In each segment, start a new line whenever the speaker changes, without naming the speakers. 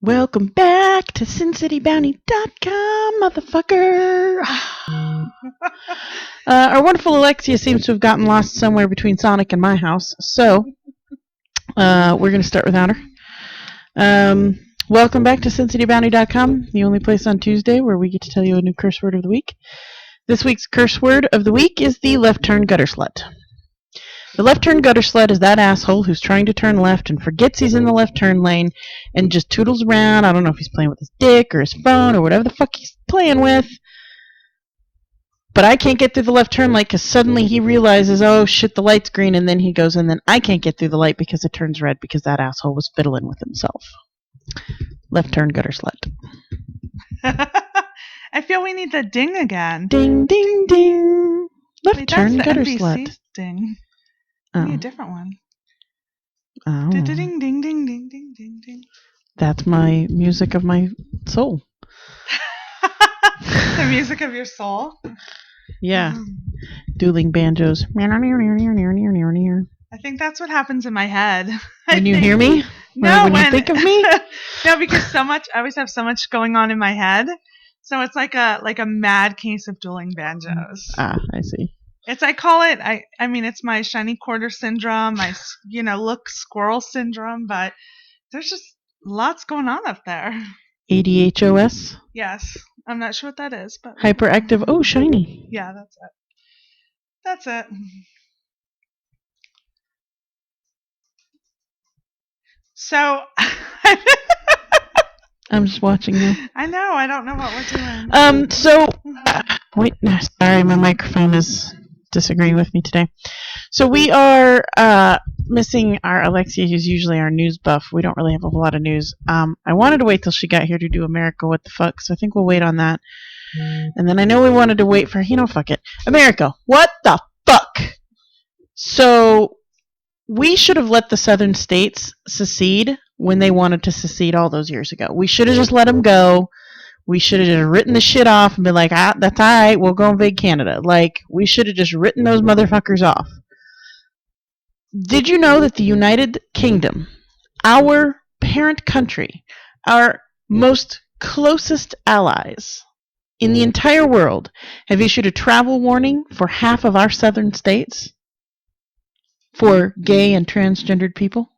Welcome back to SinCityBounty.com, motherfucker. Our wonderful Alexia seems to have gotten lost somewhere between Sonic and my house, so we're going to start without her. Welcome back to SinCityBounty.com, the only place on Tuesday where we get to tell you a new curse word of the week. This week's curse word of the week is the left turn gutter slut. The left turn gutter slut is that asshole who's trying to turn left and forgets he's in the left turn lane and just toodles around. I don't know if he's playing with his dick or his phone or whatever the fuck he's playing with. But I can't get through the left turn light because suddenly he realizes, oh shit, the light's green, and then he goes, and then I can't get through the light because it turns red because that asshole was fiddling with himself. Left turn gutter slut.
I feel we need the ding again.
Ding, ding, ding. Left turn gutter
NBC
slut.
Ding. We need a different one.
Oh.
Ding, ding, ding, ding, ding, ding, ding.
That's my music of my soul.
The music of your soul?
Yeah. Dueling banjos.
I think that's what happens in my head.
When you hear me?
No,
when you think of me?
No, because I always have so much going on in my head. So it's like a mad case of dueling banjos.
Ah, I see.
I call it, I mean, it's my shiny quarter syndrome, my, look squirrel syndrome, but there's just lots going on up there.
ADHOS?
Yes. I'm not sure what that is, but.
Hyperactive. Oh, shiny.
Yeah, that's it. That's it. So.
I'm just watching you.
I know. I don't know what we're doing.
Wait, sorry, my microphone is disagreeing with me today. So we are missing our Alexia, who's usually our news buff. We don't really have a whole lot of news. I wanted to wait till she got here to do America What the Fuck, so I think we'll wait on that. And then I know we wanted to wait for, fuck it. America, what the fuck? So we should have let the southern states secede when they wanted to secede all those years ago. We should have just let them go. We should have just written the shit off and been like, that's all right, we'll go invade Canada. Like, we should have just written those motherfuckers off. Did you know that the United Kingdom, our parent country, our most closest allies in the entire world, have issued a travel warning for half of our southern states for gay and transgendered people?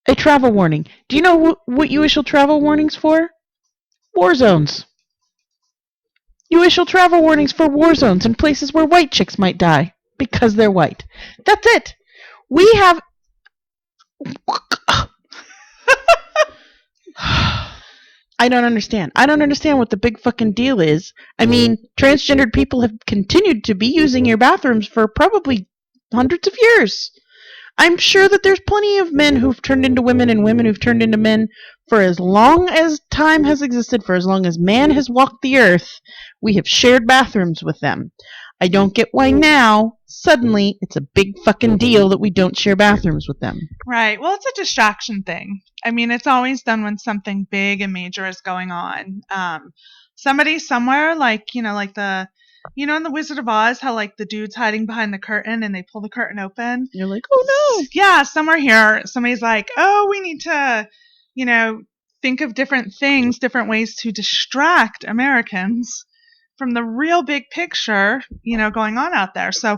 A travel warning. Do you know what you issue travel warnings for? War zones. You issue travel warnings for war zones and places where white chicks might die because they're white. That's it. We have... I don't understand. I don't understand what the big fucking deal is. I mean, transgendered people have continued to be using your bathrooms for probably hundreds of years. I'm sure that there's plenty of men who've turned into women and women who've turned into men for as long as time has existed, for as long as man has walked the earth. We have shared bathrooms with them. I don't get why now, suddenly, it's a big fucking deal that we don't share bathrooms with them.
Right. Well, it's a distraction thing. I mean, it's always done when something big and major is going on. Somebody somewhere, like in the Wizard of Oz, how like the dude's hiding behind the curtain and they pull the curtain open.
You're like, oh no.
Yeah, somewhere here, somebody's like, oh, we need to, think of different things, different ways to distract Americans from the real big picture, going on out there. So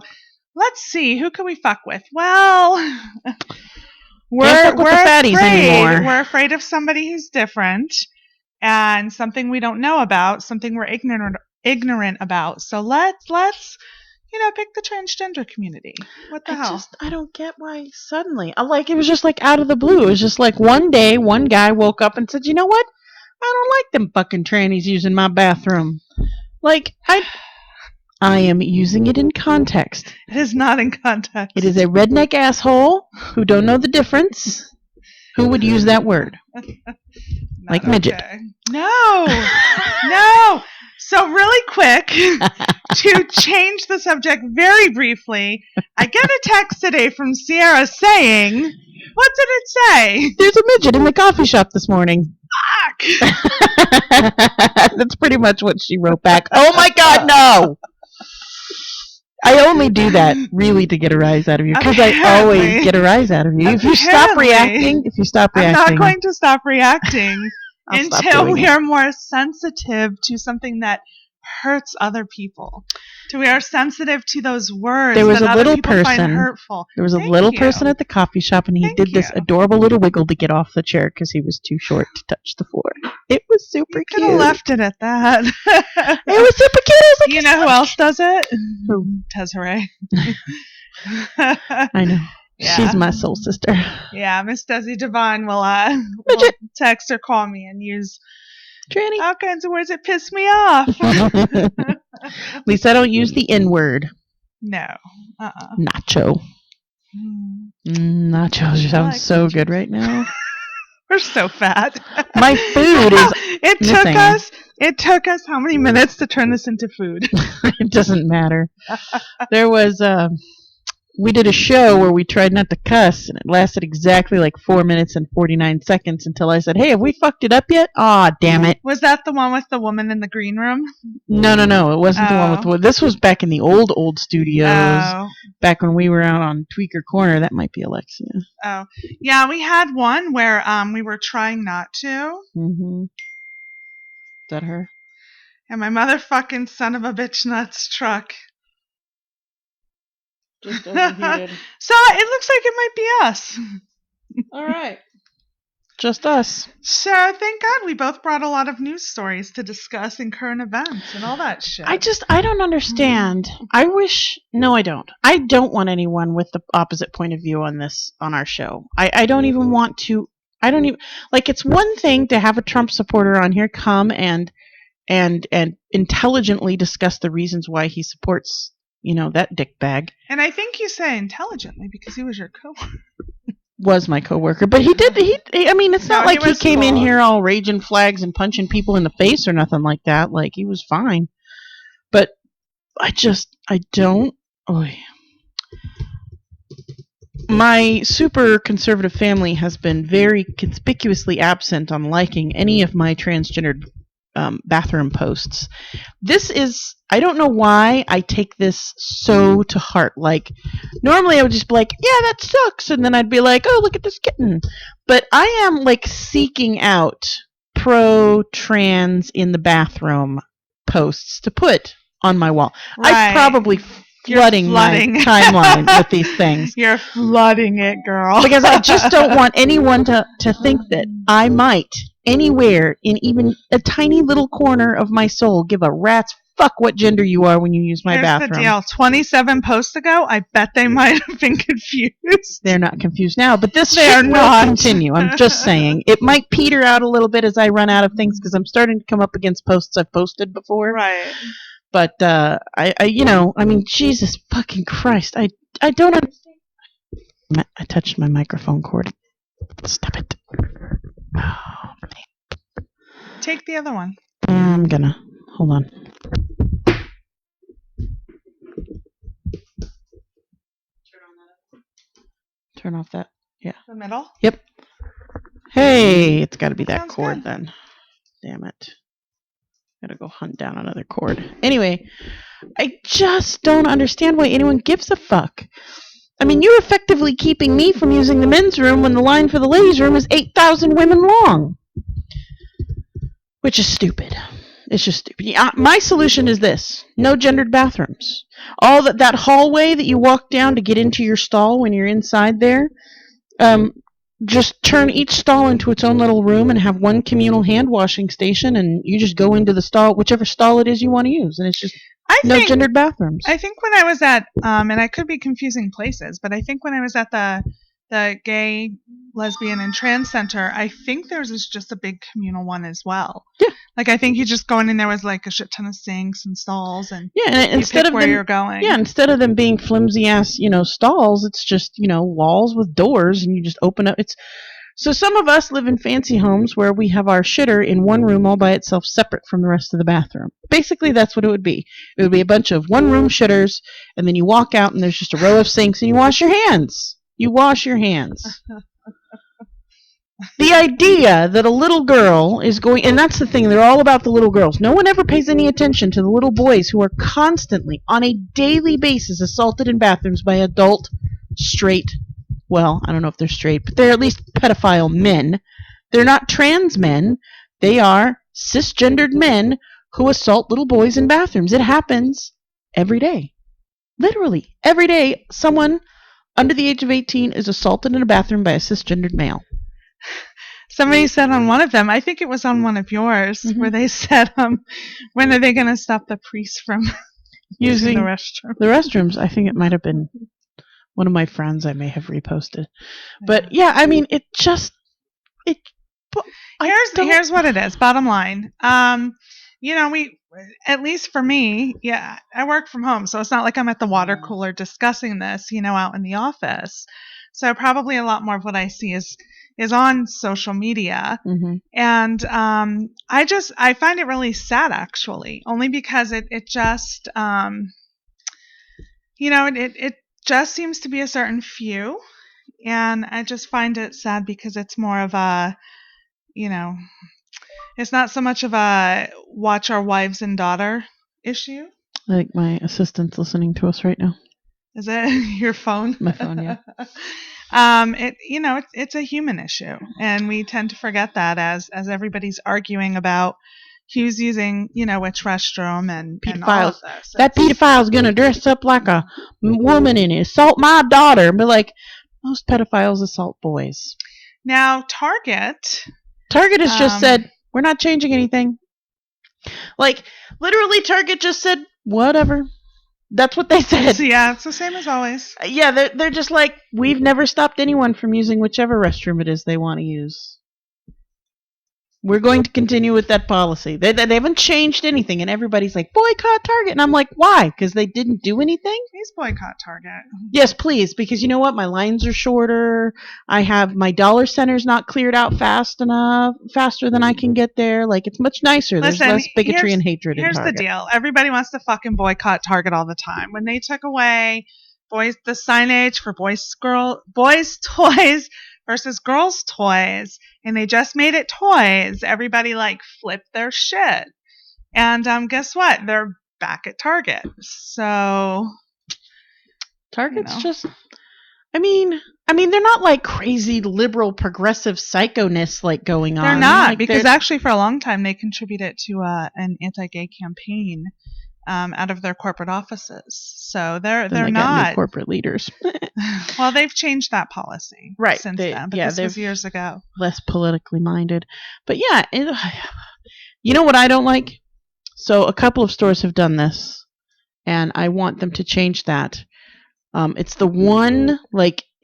let's see, who can we fuck with? Well, we're
afraid. Anymore.
We're afraid of somebody who's different and something we don't know about, something we're ignorant about. So let's pick the transgender community. What the hell?
I don't get why suddenly. It was just like out of the blue. It was just like one day, one guy woke up and said, you know what? I don't like them fucking trannies using my bathroom. I am using it in context.
It is not in context.
It is a redneck asshole who don't know the difference who would use that word. Like midget.
Okay. No. So really quick, to change the subject very briefly, I get a text today from Sierra saying, what did it say?
There's a midget in the coffee shop this morning.
Fuck!
That's pretty much what she wrote back. Oh my God, no! I only do that really to get a rise out of you because I always get a rise out of you. If you stop reacting,
I'm not going to stop reacting until we
it.
are more sensitive to something that hurts other people. Till we are sensitive to those words
There was
that
a
other
little
people
person.
find hurtful.
There was a
Thank
little
you.
person at the coffee shop, and he
Thank
did this
you.
adorable little wiggle to get off the chair because he was too short to touch the floor. It was super
You
cute.
could have left it at that.
It was super cute. I was like,
you know who else does it?
Who?
Desiree.
I know.
Yeah.
She's my soul sister.
Yeah, Miss Desi Devine will text or call me and use
Tranny.
all kinds of words that piss me off.
At least I don't use the N-word.
No.
Nacho. Nachos sound so good right now.
We're so fat.
My food is
It took us how many minutes to turn this into food?
It doesn't matter. There was we did a show where we tried not to cuss, and it lasted exactly like 4 minutes and 49 seconds until I said, "Hey, have we fucked it up yet?" Aw, damn it.
Was that the one with the woman in the green room?
No. It wasn't the one with the... This was back in the old studios. Back when we were out on Tweaker Corner. That might be Alexia.
Oh. Yeah, we had one where we were trying not to.
Mm-hmm. Is that her?
And my motherfucking son of a bitch nuts truck.
Just overheated.
So it looks like it might be us.
All right. Just us.
So thank God we both brought a lot of news stories to discuss and current events and all that shit.
I don't understand. I don't want anyone with the opposite point of view on this, on our show. I don't even want to, it's one thing to have a Trump supporter on here come and intelligently discuss the reasons why he supports, that dickbag.
And I think you say intelligently because he was your coworker.
Was my coworker, but it's not like he came in here all raging flags and punching people in the face or nothing like that. Like, he was fine. But I don't. My super conservative family has been very conspicuously absent on liking any of my transgendered bathroom posts. I don't know why I take this so to heart. Like, normally I would just be like, yeah, that sucks. And then I'd be like, oh, look at this kitten. But I am like seeking out pro-trans in the bathroom posts to put on my wall. Right. I'm probably flooding my timeline with these things.
You're flooding it, girl.
Because I just don't want anyone to think that I might, anywhere in even a tiny little corner of my soul, give a rat's fuck what gender you are when you use my bathroom.
Here's the deal. 27 posts ago, I bet they might have been confused.
They're not confused now, but this shit will continue. I'm just saying. It might peter out a little bit as I run out of things because I'm starting to come up against posts I've posted before.
Right.
But, Jesus fucking Christ. I don't understand. I touched my microphone cord. Stop it. Oh, man.
Take the other one.
I'm gonna. Hold on. Turn off that. Yeah.
The middle?
Yep. Hey, it's got to be that cord then. Damn it. Gotta go hunt down another cord. Anyway, I just don't understand why anyone gives a fuck. I mean, you're effectively keeping me from using the men's room when the line for the ladies' room is 8,000 women long. Which is stupid. It's just stupid. Yeah, my solution is this. No gendered bathrooms. All that hallway that you walk down to get into your stall when you're inside there, just turn each stall into its own little room and have one communal hand washing station, and you just go into the stall, whichever stall it is you want to use, and it's just no gendered bathrooms.
I think when I was at, and I could be confusing places, but I think when I was at the gay, lesbian, and trans center, I think theirs is just a big communal one as well.
Yeah.
Like, I think you just go in there with like a shit ton of sinks and stalls, and
instead of
where you're going.
Yeah, instead of them being flimsy ass, stalls, it's just, walls with doors, and you just open up. So some of us live in fancy homes where we have our shitter in one room all by itself, separate from the rest of the bathroom. Basically, that's what it would be. It would be a bunch of one-room shitters, and then you walk out, and there's just a row of sinks, and you wash your hands. You wash your hands. The idea that a little girl is going, and that's the thing, they're all about the little girls. No one ever pays any attention to the little boys who are constantly, on a daily basis, assaulted in bathrooms by adult, straight, well, I don't know if they're straight, but they're at least pedophile men. They're not trans men. They are cisgendered men who assault little boys in bathrooms. It happens every day. Literally, every day, someone under the age of 18 is assaulted in a bathroom by a cisgendered male.
Somebody said on one of them, I think it was on one of yours, where they said, when are they going to stop the priests from using the restroom?
The restrooms, I think it might have been one of my friends I may have reposted. But yeah, I mean,
here's what it is, bottom line. We, at least for me, yeah, I work from home, so it's not like I'm at the water cooler discussing this, out in the office. So probably a lot more of what I see is on social media. And I find it really sad, actually, only because it just it just seems to be a certain few, and I just find it sad because it's more of a it's not so much of a watch our wives and daughter issue.
I think my assistant's listening to us right now.
Is it your phone?
My phone, yeah.
It's a human issue, and we tend to forget that as everybody's arguing about who's using, which restroom and all of this.
That pedophile's gonna dress up like a woman and assault my daughter and be like, most pedophiles assault boys.
Now, Target
has just said, we're not changing anything. Like, literally, Target just said, whatever. That's what they said.
Yeah, it's the same as always.
Yeah, they're just like, we've never stopped anyone from using whichever restroom it is they want to use. We're going to continue with that policy. They haven't changed anything, and everybody's like, boycott Target. And I'm like, why? Because they didn't do anything?
Please boycott Target.
Yes, please, because you know what? My lines are shorter. I have my dollar center's not cleared out faster than I can get there. Like, it's much nicer.
Listen,
there's less bigotry and hatred in Target.
Here's the deal. Everybody wants to fucking boycott Target all the time. When they took away the signage for boys toys versus girls' toys, and they just made it toys, everybody flipped their shit. And guess what? They're back at Target. So
Target's just, I mean, they're not like crazy liberal progressive psychoness going on.
They're not, because actually for a long time they contributed to an anti-gay campaign out of their corporate offices. So they're not
got new corporate leaders.
Well, they've changed that policy since then, but this was years ago.
Less politically minded. But yeah, you know what I don't like? So a couple of stores have done this, and I want them to change that. It's the one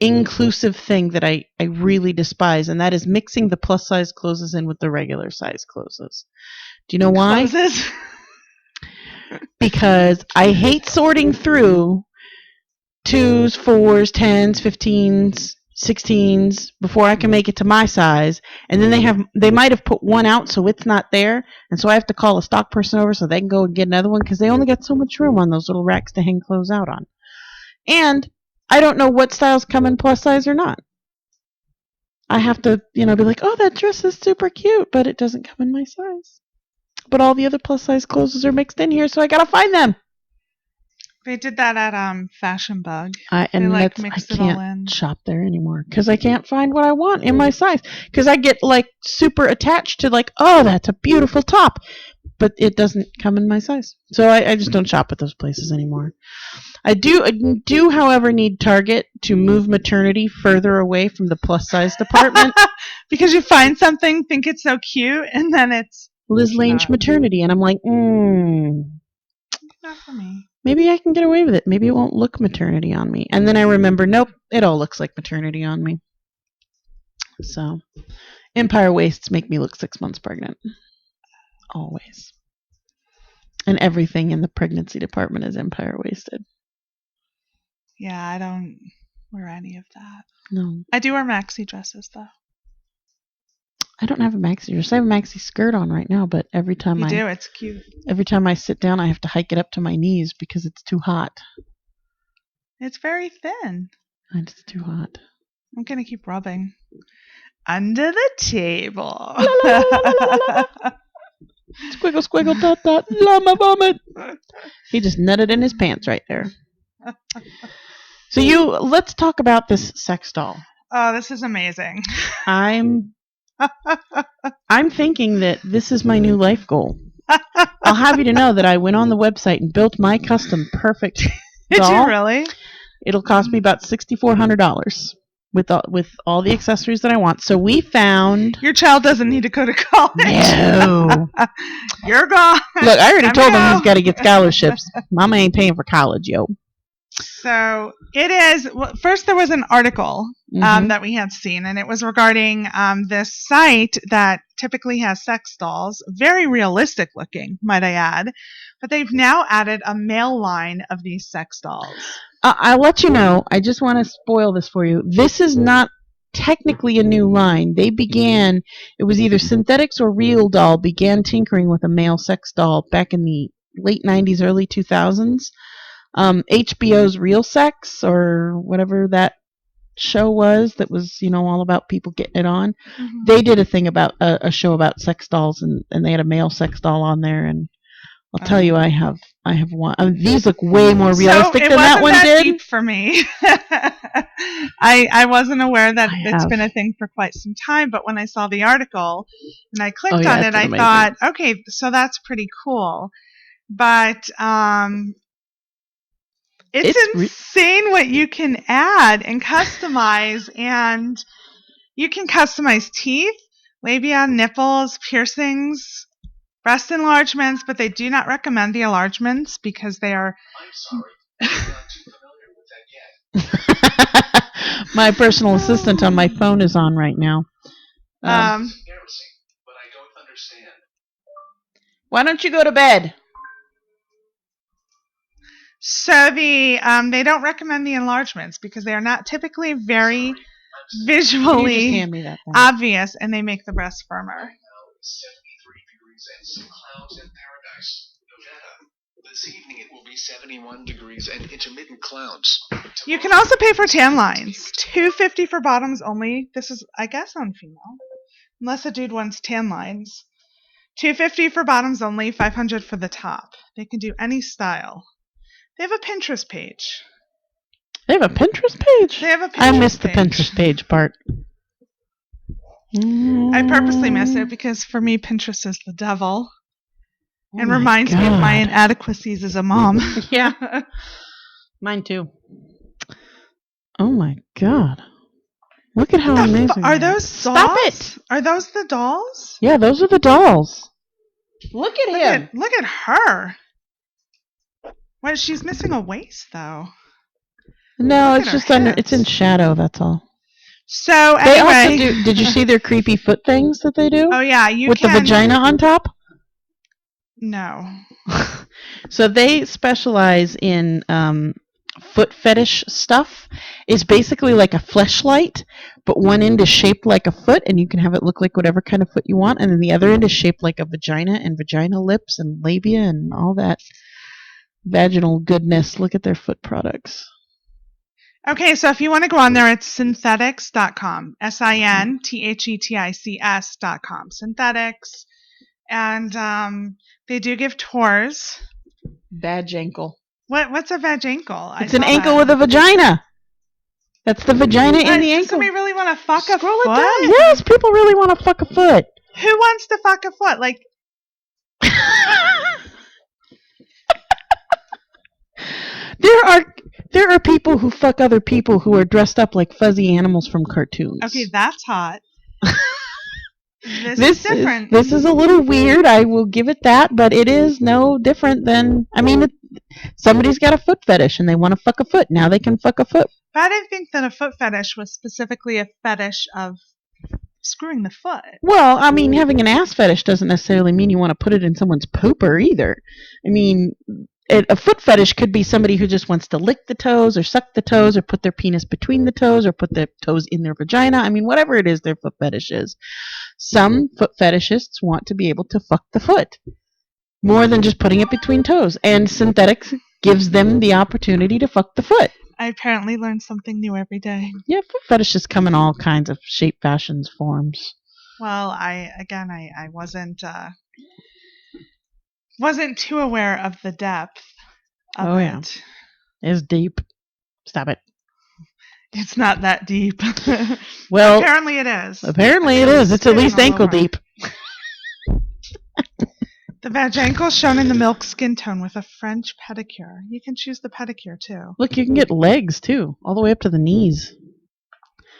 inclusive thing that I really despise, and that is mixing the plus size clothes in with the regular size clothes. Do you know why? Because I hate sorting through 2s, 4s, 10s, 15s, 16s before I can make it to my size, and then they might have put one out so it's not there, and so I have to call a stock person over so they can go and get another one because they only got so much room on those little racks to hang clothes out on. And I don't know what styles come in plus size or not. I have to, be like, oh, that dress is super cute, but it doesn't come in my size. But all the other plus size clothes are mixed in here, so I gotta find them.
They did that at Fashion Bug.
I can't shop there anymore because I can't find what I want in my size. Because I get super attached to oh, that's a beautiful top, but it doesn't come in my size. So I just don't shop at those places anymore. I do, however, need Target to move maternity further away from the plus size department.
Because you find something, think it's so cute, and then it's
Liz Lange maternity, and I'm like,
not for me.
Maybe I can get away with it. Maybe it won't look maternity on me. And then I remember, nope, it all looks like maternity on me. So, Empire waists make me look 6 months pregnant. Always. And everything in the pregnancy department is Empire waisted.
Yeah, I don't wear any of that.
No.
I do wear maxi dresses, though.
I don't have a maxi dress. I have a maxi skirt on right now, but every time
it's cute.
Every time I sit down, I have to hike it up to my knees because it's too hot.
It's very thin.
It's too hot.
I'm going to keep rubbing. under the table.
Squiggle, squiggle, dot, dot, llama vomit. He just nutted in his pants right there. So let's talk about this sex doll.
Oh, this is amazing.
I'm thinking that this is my new life goal. I'll have you to know that I went on the website and built my custom perfect doll.
Did you really?
It'll cost me about $6,400 with all the accessories that I want. So we found...
Your child doesn't need to go to college.
No.
You're gone.
Look, I already told him he's got to get scholarships. Mama ain't paying for college, yo.
So it is. Well, first, there was an article that we had seen, and it was regarding this site that typically has sex dolls, very realistic looking, might I add. But they've now added a male line of these sex dolls.
I'll let you know. I just want to spoil this for you. This is not technically a new line. It was either Synthetics or Real Doll began tinkering with a male sex doll back in the late 90s, early 2000s. HBO's Real Sex, or whatever that show was that was, all about people getting it on. Mm-hmm. They did a thing about a show about sex dolls, and they had a male sex doll on there, and I'll tell you, I have one. These look way more realistic than that one did.
It wasn't that deep for me. I wasn't aware that it's been a thing for quite some time, but when I saw the article and I clicked on it, I thought, okay, so that's pretty cool. But it's insane what you can add and customize, and you can customize teeth, labia, nipples, piercings, breast enlargements, but they do not recommend the enlargements because they are...
I'm sorry, I'm not too familiar with that yet.
My personal assistant on my phone is on right now.
It's embarrassing, but I don't understand.
Why don't you go to bed?
So they don't recommend the enlargements because they are not typically very visually obvious, and they make the breast firmer.
73 degrees and some clouds in paradise. Nevada. This evening it will be 71 degrees and intermittent clouds.
You can also pay for tan lines. $250 for bottoms only. This is, I guess, on female, unless a dude wants tan lines. $250 for bottoms only. $500 for the top. They can do any style. They have a Pinterest page.
They have a Pinterest page?
They have a Pinterest
I missed
page.
The Pinterest page part.
I purposely miss it because for me, Pinterest is the devil. And reminds me of my inadequacies as a mom.
Yeah. Mine too. Oh my God. Look at how amazing.
Are those dolls?
Stop it!
Are those the dolls?
Yeah, those are the dolls. Look at him.
Look at her. What? She's missing a waist, though.
No, it's just under. It's in shadow. That's all.
So anyway,
they also do. Did you see their creepy foot things that they do?
Oh yeah,
with the vagina on top.
No.
So they specialize in foot fetish stuff. It's basically like a fleshlight, but one end is shaped like a foot, and you can have it look like whatever kind of foot you want, and then the other end is shaped like a vagina and vagina lips and labia and all that vaginal goodness. Look at their foot products.
Okay, so if you want to go on there, it's synthetics.com. SINTHETICS.com. Synthetics. And they do give tours.
Vag ankle.
What's a vag ankle?
It's an ankle with a vagina. That's the vagina in the ankle.
Does somebody really want to fuck a foot?
Down. Yes, people really want to fuck a foot.
Who wants to fuck a foot? Like...
There are people who fuck other people who are dressed up like fuzzy animals from cartoons.
Okay, that's hot. This is different.
This is a little weird, I will give it that, but it is no different than, somebody's got a foot fetish and they want to fuck a foot. Now they can fuck a foot.
But I didn't think that a foot fetish was specifically a fetish of screwing the foot.
Well, having an ass fetish doesn't necessarily mean you want to put it in someone's pooper either. A foot fetish could be somebody who just wants to lick the toes or suck the toes or put their penis between the toes or put the toes in their vagina. Whatever it is their foot fetish is. Some foot fetishists want to be able to fuck the foot more than just putting it between toes. And synthetics gives them the opportunity to fuck the foot.
I apparently learn something new every day.
Yeah, foot fetishes come in all kinds of shape, fashions, forms.
Well, I wasn't too aware of the depth of it.
Yeah. It's deep. Stop it.
It's not that deep.
Well,
apparently it is.
Apparently it is. It's at least ankle deep.
The vag ankle shown in the milk skin tone with a French pedicure. You can choose the pedicure too.
Look, you can get legs too, all the way up to the knees.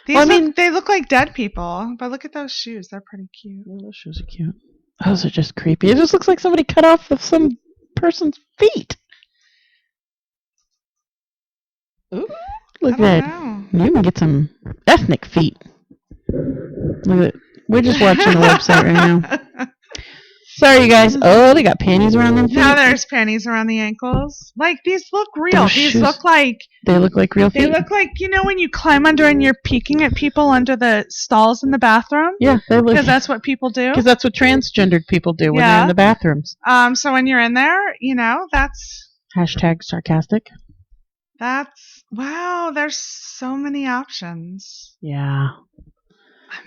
They look like dead people, but look at those shoes. They're pretty cute.
Oh, those shoes are cute. Those are just creepy. It just looks like somebody cut off of some person's feet. Ooh, look at that. Know. You can get some ethnic feet. Look at it. We're just watching the website right now. Sorry, you guys. Oh, they got panties around them feet.
Now there's panties around the ankles. Like, these look real.
Those
these
shoes,
look like...
They look like real feet?
They look like, when you climb under and you're peeking at people under the stalls in the bathroom?
Yeah.
Because that's what people do?
Because that's what transgendered people do when they're in the bathrooms.
So when you're in there, that's...
Hashtag sarcastic.
That's... Wow, there's so many options.
Yeah.
Amazing.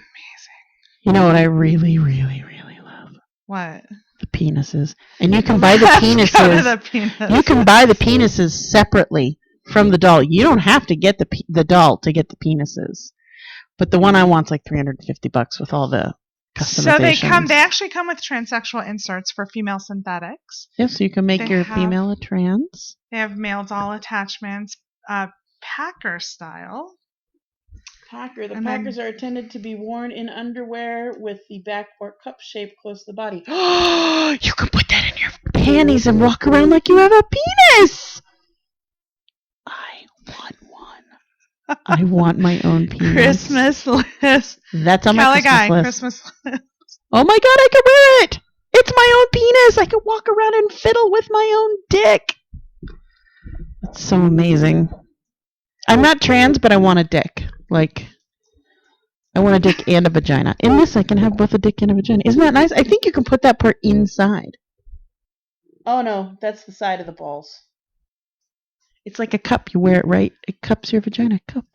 You know what I really, really, really love?
What?
The penises. And you can buy the penises.
Go to the penis.
You can buy the penises separately from the doll. You don't have to get the doll to get the penises. But the one I want's like $350 with all the customizations.
So they actually come with transsexual inserts for female synthetics.
Yeah, so you can make your female a trans.
They have male doll attachments, Packer style.
Packer. The Packers are intended to be worn in underwear with the back or cup shape close to the body. Oh, you can put that in your panties and walk around like you have a penis. I want one. I want my own penis.
Christmas list.
That's on my
Christmas list.
Oh my God, I can wear it. It's my own penis. I can walk around and fiddle with my own dick. That's so amazing. I'm not trans, but I want a dick. Like, I want a dick and a vagina. In this, I can have both a dick and a vagina. Isn't that nice? I think you can put that part inside. Oh, no. That's the side of the balls. It's like a cup. You wear it right. It cups your vagina. Cup.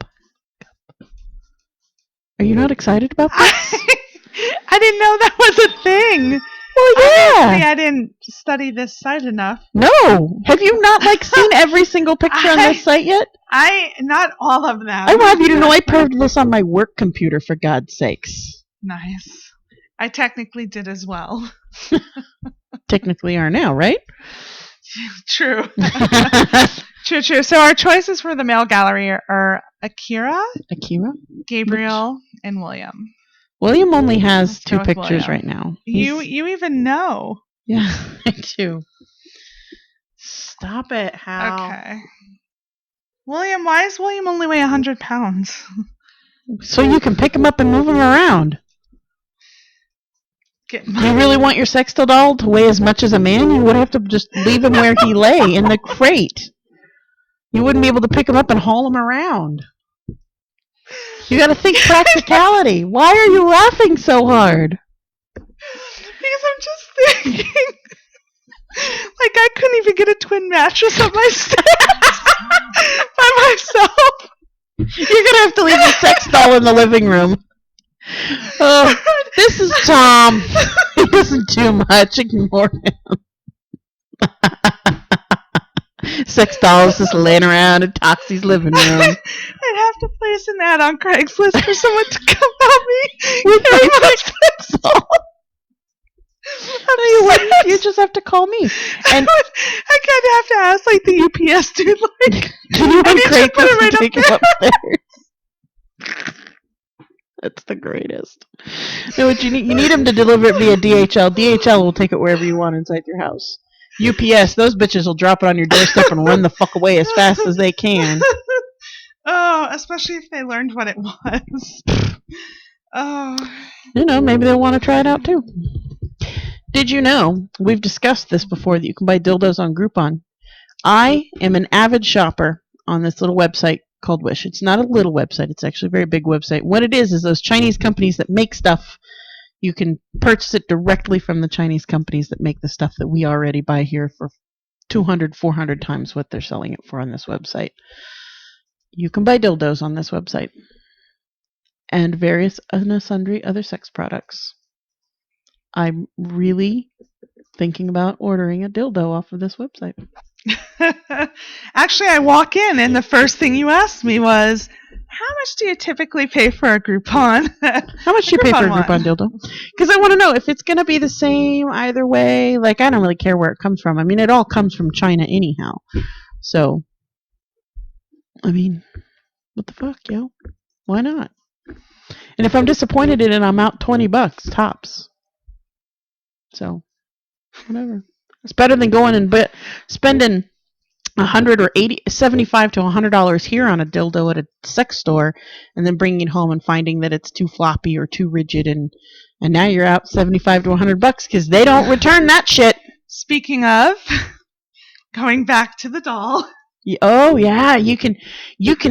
Are you not excited about this?
I didn't know that was a thing.
Well, yeah.
Obviously, I didn't study this site enough.
No. Have you not seen every single picture on this site yet?
Not all of them.
I want you to know I proved this on my work computer, for God's sakes.
Nice. I technically did as well.
Technically are now, right?
True. True. So our choices for the male gallery are Akira, Gabriel, and William.
William only has 2 pictures right now.
You even know.
Yeah, I do. Stop it, Hal.
Okay. William, why does William only weigh 100 pounds?
So you can pick him up and move him around. You really want your sex doll to weigh as much as a man? You would have to just leave him where he lay in the crate. You wouldn't be able to pick him up and haul him around. You got to think practicality. Why are you laughing so hard?
Because I'm just thinking, I couldn't even get a twin mattress up my stairs by myself.
You're gonna have to leave the sex doll in the living room. Oh, this is Tom. He doesn't do much. Ignore him. Sex doll is just laying around in Toxie's living room.
I'd have to place an ad on Craigslist for someone to come help me
with my sex doll. You just have to call me. And
I kind of have to ask the UPS dude,
can you on Craigslist to take it upstairs? That's the greatest. No, what you need him to deliver it via DHL. DHL will take it wherever you want inside your house. UPS, those bitches will drop it on your doorstep and run the fuck away as fast as they can.
Oh, especially if they learned what it was. Oh.
Maybe they'll want to try it out too. Did you know, we've discussed this before, that you can buy dildos on Groupon. I am an avid shopper on this little website called Wish. It's not a little website. It's actually a very big website. What it is those Chinese companies that make stuff. You can purchase it directly from the Chinese companies that make the stuff that we already buy here for 200, 400 times what they're selling it for on this website. You can buy dildos on this website. And various and sundry other sex products. I'm really thinking about ordering a dildo off of this website.
Actually, I walk in and the first thing you asked me was, how much do you typically pay for a Groupon?
How much do you pay for a Groupon dildo? Because I want to know if it's going to be the same either way. Like, I don't really care where it comes from. I mean, it all comes from China anyhow. So, I mean, what the fuck, yo? Why not? And if I'm disappointed in it, I'm out $20 tops. So, whatever. It's better than going and spending $100 or $75 to $100 here on a dildo at a sex store, and then bringing it home and finding that it's too floppy or too rigid, and now you're out $75 to $100 because they don't return that shit.
Speaking of, going back to the doll.
Oh yeah, you can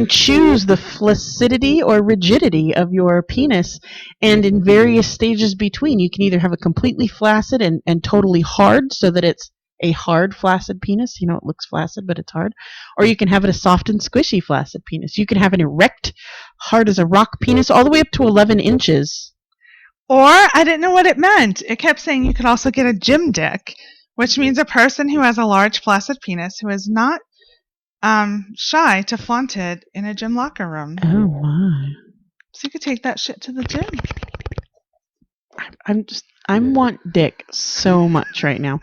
choose the flaccidity or rigidity of your penis, and in various stages between. You can either have a completely flaccid and totally hard, so that it's a hard flaccid penis. You know, it looks flaccid, but it's hard. Or you can have it a soft and squishy flaccid penis. You can have an erect, hard as a rock penis, all the way up to 11 inches.
Or, I didn't know what it meant. It kept saying you could also get a gym dick, which means a person who has a large flaccid penis who is not shy to flaunt it in a gym locker room.
Oh my!
So you could take that shit to the gym.
I want dick so much right now.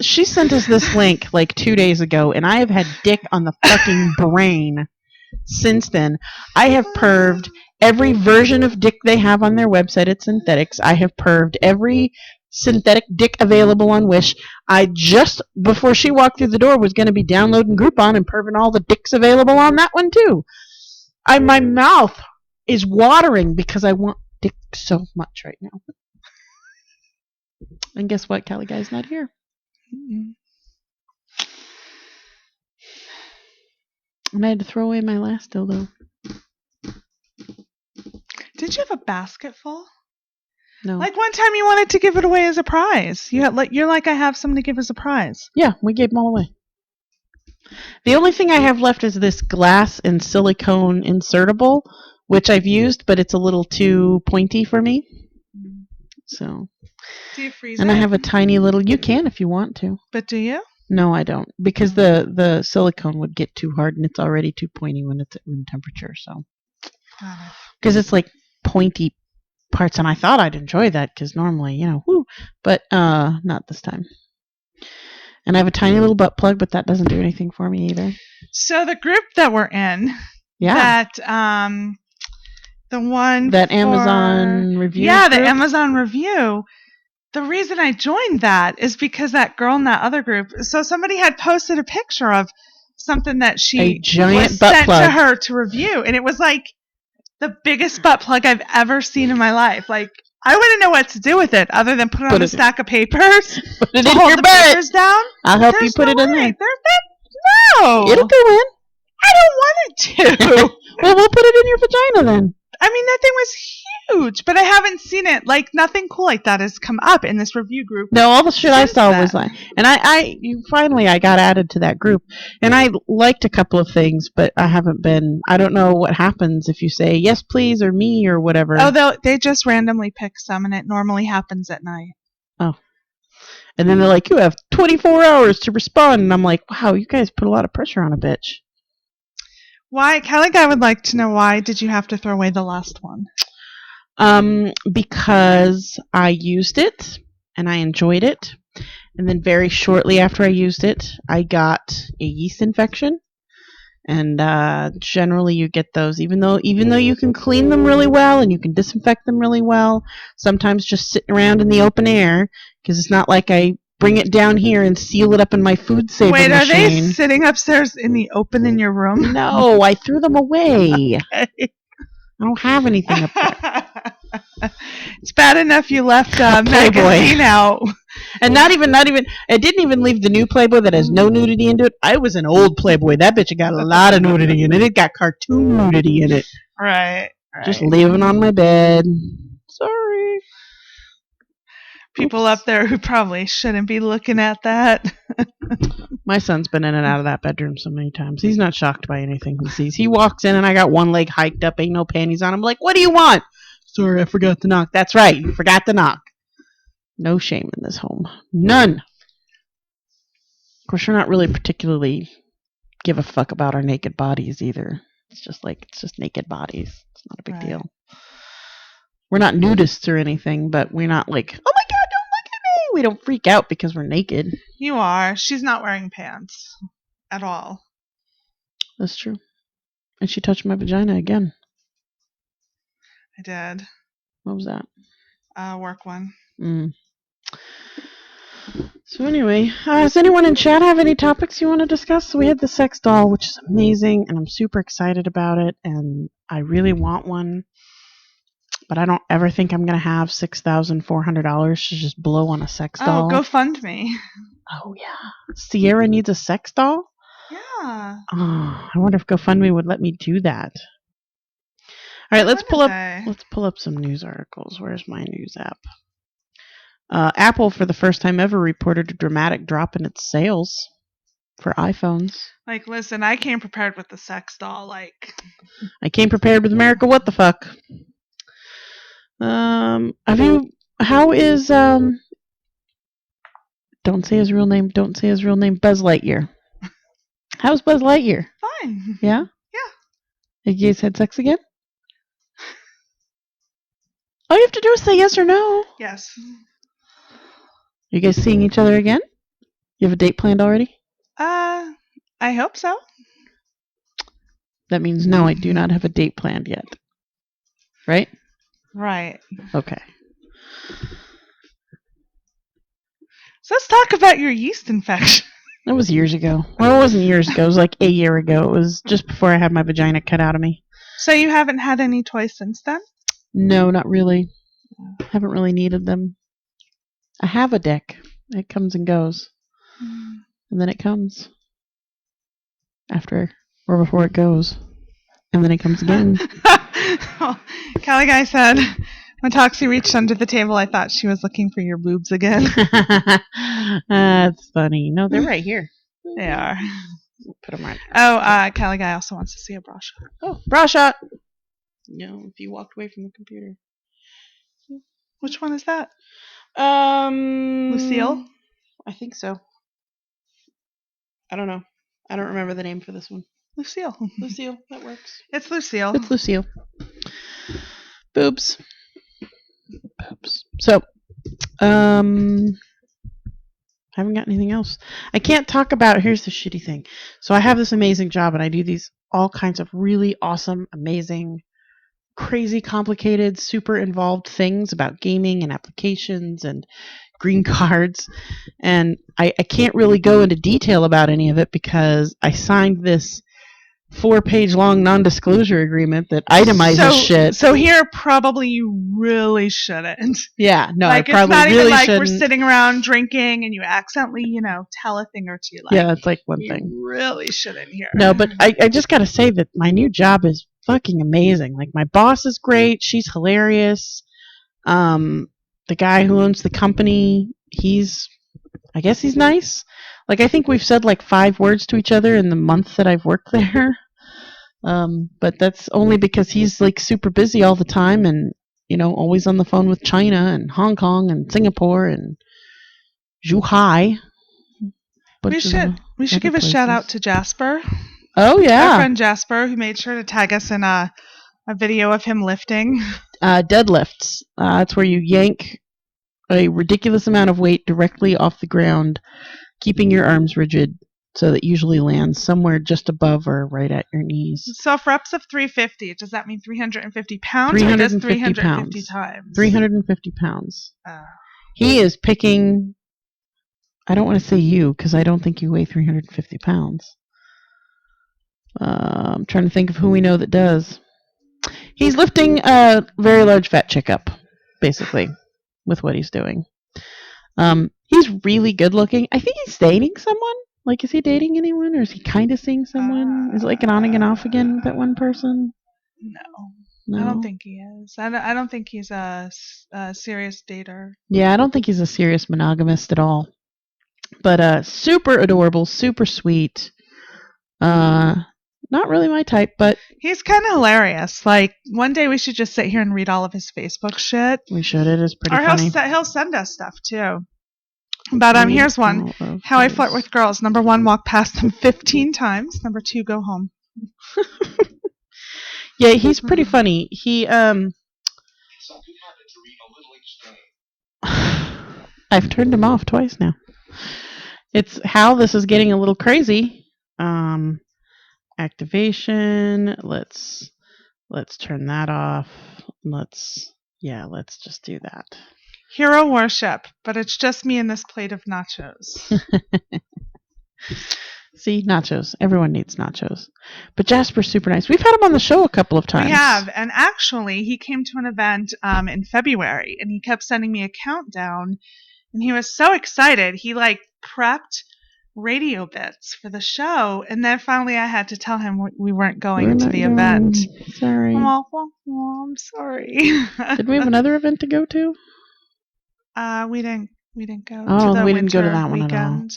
She sent us this link like 2 days ago, and I have had dick on the fucking brain since then. I have perved every version of dick they have on their website at Synthetics. I have perved every synthetic dick available on Wish. I just, before she walked through the door, was going to be downloading Groupon and perving all the dicks available on that one too. My mouth is watering because I want dick so much right now. And guess what? Callie Guy's not here. Mm-mm. And I had to throw away my last dildo.
Did you have a basket full?
No.
Like one time you wanted to give it away as a prize. You're like, I have something to give as a prize.
Yeah, we gave them all away. The only thing I have left is this glass and silicone insertable, which I've used, but it's a little too pointy for me. So.
Do you freeze
and
it?
I have a tiny little. You can if you want to.
But do you?
No, I don't, because the silicone would get too hard, and it's already too pointy when it's at room temperature. So. Because it's like pointy parts, and I thought I'd enjoy that because normally, whoo, but not this time. And I have a tiny little butt plug, but that doesn't do anything for me either.
So the group that we're in,
yeah,
that the one
that Amazon review,
yeah,
group?
The Amazon review. The reason I joined that is because that girl in that other group. So somebody had posted a picture of something that she was sent to her to review, and it was like the biggest butt plug I've ever seen in my life. Like, I wouldn't know what to do with it other than put it on a stack of papers.
Put it
to
in
hold
your
the
butt.
papers down.
I'll help you put it in there.
No.
It'll go in.
I don't want it to.
Well, we'll put it in your vagina then.
I mean, that thing was huge, but I haven't seen it. Like, nothing cool like that has come up in this review group.
No, all the shit I saw was like, and I finally got added to that group, and I liked a couple of things, but I haven't been. I don't know what happens if you say yes, please, or me, or whatever.
Oh, they just randomly pick some, and it normally happens at night.
Oh, and then they're like, you have 24 hours to respond, and I'm like, wow, you guys put a lot of pressure on a bitch.
Why, Kelly, I would like to know, why did you have to throw away the last one?
Because I used it and I enjoyed it, and then very shortly after I used it, I got a yeast infection. And generally, you get those, even though you can clean them really well and you can disinfect them really well. Sometimes just sitting around in the open air, because it's not like I bring it down here and seal it up in my food saver machine.
Wait, are they sitting upstairs in the open in your room?
No, I threw them away. Okay. I don't have anything up there.
It's bad enough you left magazine out.
And not even, I didn't even leave the new Playboy that has no nudity into it. I was an old Playboy. That bitch got a lot of nudity in it. It got cartoon nudity in it.
Right.
Just living on my bed. Sorry.
People up there who probably shouldn't be looking at that.
My son's been in and out of that bedroom so many times. He's not shocked by anything he sees. He walks in and I got one leg hiked up, ain't no panties on. I'm like, what do you want? Sorry, I forgot to knock. That's right, you forgot to knock. No shame in this home. None. Of course, we're not really particularly give a fuck about our naked bodies either. It's just naked bodies. It's not a big deal. We're not nudists or anything, but we're not like, oh my God, don't look at me. We don't freak out because we're naked.
You are. She's not wearing pants at all.
That's true. And she touched my vagina again.
I did.
What was that?
Work one.
So anyway, does anyone in chat have any topics you want to discuss? So we had the sex doll, which is amazing, and I'm super excited about it, and I really want one. But I don't ever think I'm going to have $6,400 to just blow on a sex doll.
Oh, GoFundMe.
Oh, yeah. Sierra needs a sex doll?
Yeah.
Oh, I wonder if GoFundMe would let me do that. All right, let's pull up some news articles. Where's my news app? Apple, for the first time ever, reported a dramatic drop in its sales for iPhones.
Like, listen, I came prepared with the sex doll. Like,
I came prepared with America. What the fuck? How is, don't say his real name, Buzz Lightyear. How's Buzz Lightyear?
Fine.
Yeah?
Yeah.
You guys had sex again? All you have to do is say yes or no.
Yes.
You guys seeing each other again? You have a date planned already?
I hope so.
That means no, I do not have a date planned yet. Right?
Right.
Okay.
So let's talk about your yeast infection.
That was years ago. Well, it wasn't years ago. It was like a year ago. It was just before I had my vagina cut out of me.
So you haven't had any toys since then?
No, not really. Haven't really needed them. I have a dick. It comes and goes. And then it comes. After or before it goes. And then it comes again.
Oh, Callie Guy said, when Toxie reached under the table, I thought she was looking for your boobs again.
That's funny. No, they're right here.
They are.
Put them right.
Oh, Callie Guy also wants to see a bra shot.
Oh, bra shot. No, if you walked away from the computer.
Which one is that?
Lucille? I think so. I don't know. I don't remember the name for this one.
Lucille.
Lucille, that works.
It's Lucille.
It's Lucille. Boobs. So, haven't got anything else. I can't talk about, here's the shitty thing. So I have this amazing job and I do these all kinds of really awesome, amazing, crazy, complicated, super involved things about gaming and applications and green cards. And I can't really go into detail about any of it because I signed this 4-page long non-disclosure agreement that itemizes shit.
So here, probably you really shouldn't.
Yeah, no,
like,
I probably
it's not
really
even like
shouldn't.
we're sitting around drinking and you accidentally, tell a thing or two. Like,
yeah, that's like one thing.
You really shouldn't here.
No, but I just got to say that my new job is fucking amazing. Like, my boss is great. She's hilarious. The guy who owns the company, I guess he's nice. Like, I think we've said like 5 words to each other in the month that I've worked there. But that's only because he's like super busy all the time and, always on the phone with China and Hong Kong and Singapore and Zhuhai.
We should give a shout out to Jasper.
Oh, yeah.
Our friend Jasper, who made sure to tag us in a video of him lifting.
Deadlifts. It's where you yank a ridiculous amount of weight directly off the ground, keeping your arms rigid, so that usually lands somewhere just above or right at your knees.
So for reps of 350, does that mean 350 pounds
350
or just 350
pounds.
times?
350 pounds. He is picking, I don't want to say you, because I don't think you weigh 350 pounds. I'm trying to think of who we know that does. He's lifting a very large fat chick up, basically, with what he's doing. He's really good looking. I think he's dating someone. Like, is he dating anyone, or is he kind of seeing someone? Is it like an on again off again with that one person?
No, I don't think he is. I don't think he's a serious dater.
Yeah, I don't think he's a serious monogamist at all. But super adorable, super sweet. Not really my type, but
He's kind of hilarious. Like, one day we should just sit here and read all of his Facebook shit.
we should. It is pretty
Or
funny.
he'll send us stuff too. But here's one. How I flirt with girls. Number 1, walk past them 15 times. Number 2, go home.
Yeah, he's pretty funny. He I've turned him off twice now. It's how this is getting a little crazy. Activation. Let's turn that off. Let's just do that.
Hero worship, but it's just me and this plate of nachos.
See, nachos. Everyone needs nachos. But Jasper's super nice. We've had him on the show a couple of times.
We have, and actually, he came to an event in February, and he kept sending me a countdown, and he was so excited. He prepped radio bits for the show, and then finally I had to tell him we weren't going to the event.
Sorry.
I'm sorry.
Did we have another event to go to?
We didn't go
Oh,
to the
we didn't go to
winter
that one
weekend.
at all.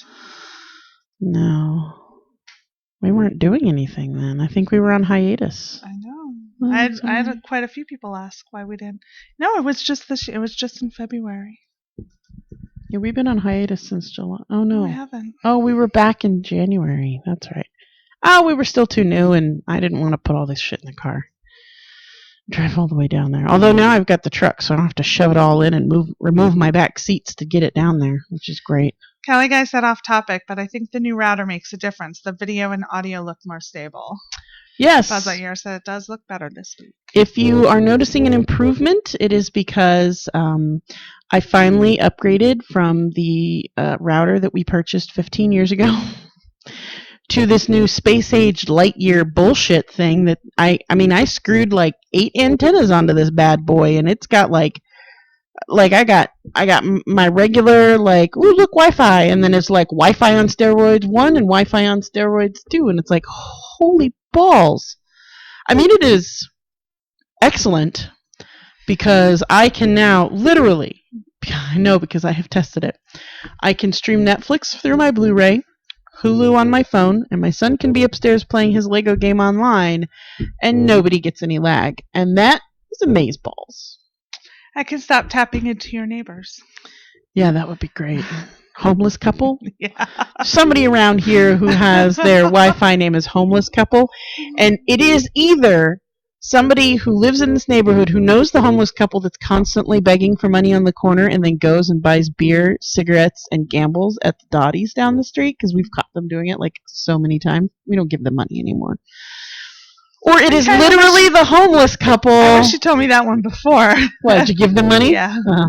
No. We weren't doing anything then. I think we were on hiatus.
I know.
Oh,
I had quite a few people ask why we didn't. No, it was just it was just in February.
Yeah, we've been on hiatus since July. Oh no.
We haven't.
Oh, we were back in January. That's right. Oh, we were still too new, and I didn't want to put all this shit in the car. Drive all the way down there. Although now I've got the truck, so I don't have to shove it all in and remove my back seats to get it down there, which is great.
Kelly Guy said off topic, but I think the new router makes a difference. The video and audio look more stable.
Yes.
Buzz Lightyear said it does look better this week.
If you are noticing an improvement, it is because I finally upgraded from the router that we purchased 15 years ago to this new space-age Lightyear bullshit thing that I screwed 8 antennas onto this bad boy, and it's got I got my regular ooh, look, Wi-Fi, and then it's Wi-Fi on steroids 1 and Wi-Fi on steroids 2, and it's holy balls. It is excellent because I can now literally, I know because I have tested it, I can stream Netflix through my Blu-ray, Hulu on my phone, and my son can be upstairs playing his Lego game online, and nobody gets any lag, and that is amazeballs.
I can stop tapping into your neighbors.
Yeah, that would be great. Homeless couple?
Yeah.
Somebody around here who has their Wi-Fi name is Homeless Couple, and it is either somebody who lives in this neighborhood who knows the homeless couple that's constantly begging for money on the corner and then goes and buys beer, cigarettes, and gambles at the Dotties down the street, because we've caught them doing it so many times. We don't give them money anymore. Or it is literally the homeless couple.
I wish you told me that one before.
What, did you give them money?
Yeah.
Oh.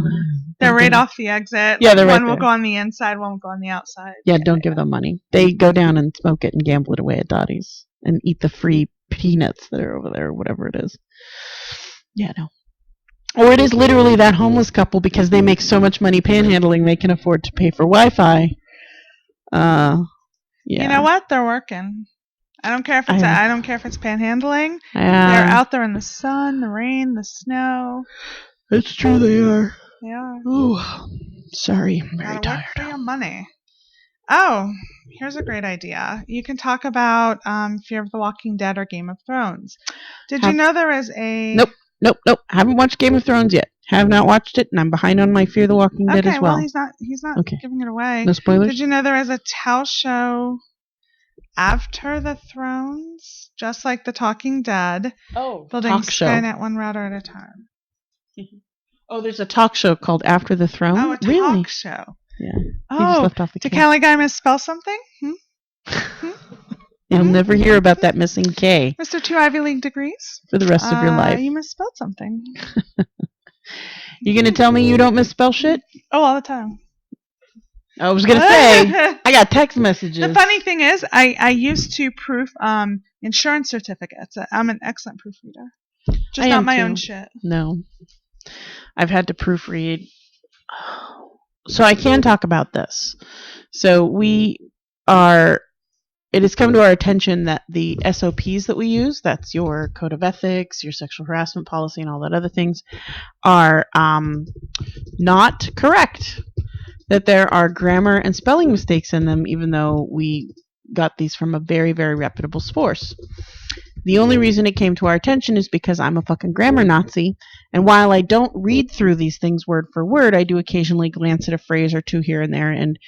They're right off the exit.
Yeah, they're right
One will
there.
go on the inside, one will go on the outside.
Yeah, don't give them money. They go down and smoke it and gamble it away at Dottie's and eat the free peanuts that are over there or whatever it is. Yeah, no. Or it is literally that homeless couple because they make so much money panhandling they can afford to pay for Wi-Fi. Yeah.
You know what? They're working. I don't care if it's panhandling.
Yeah.
They're out there in the sun, the rain, the snow.
It's true, they are.
They are.
Ooh, sorry, I'm very
Gotta work
tired.
for your money. Oh, here's a great idea. You can talk about Fear of the Walking Dead or Game of Thrones. Did you know there is a...
Nope. Haven't watched Game of Thrones yet. Have not watched it, and I'm behind on my Fear the Walking Dead as well.
Okay, well, he's not
Okay.
giving it away.
No spoilers?
Did you know there is a Tao show after the Thrones, just like The Talking Dead, building
talk show.
Skynet one router at a time?
Oh, there's a talk show called After the Throne?
Oh, a talk
Really?
show.
Yeah. He just
Oh,
left off the
did
K.
Cali Guy misspell something?
You'll never hear about that missing K
Mr. 2 Ivy League degrees?
for the rest of your life.
You misspelled something.
You gonna tell me you don't misspell shit?
Oh, all the time.
I was gonna say, I got text messages.
The funny thing is, I used to proof insurance certificates. I'm an excellent proofreader. Just
I
not
am
my
too.
own shit.
No. I've had to proofread. So I can talk about this. So it has come to our attention that the SOPs that we use, that's your code of ethics, your sexual harassment policy, and all that other things, are not correct. that there are grammar and spelling mistakes in them, even though we got these from a very, very reputable source. The only reason it came to our attention is because I'm a fucking grammar Nazi, and while I don't read through these things word for word, I do occasionally glance at a phrase or two here and there, and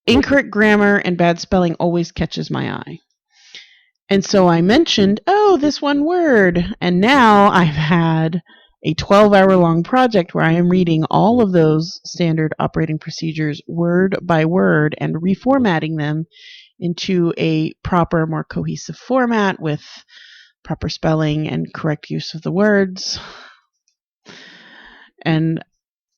incorrect grammar and bad spelling always catches my eye. And so I mentioned, oh, this one word, and now I've had a 12-hour-long project where I am reading all of those standard operating procedures word by word and reformatting them into a proper, more cohesive format with proper spelling and correct use of the words. And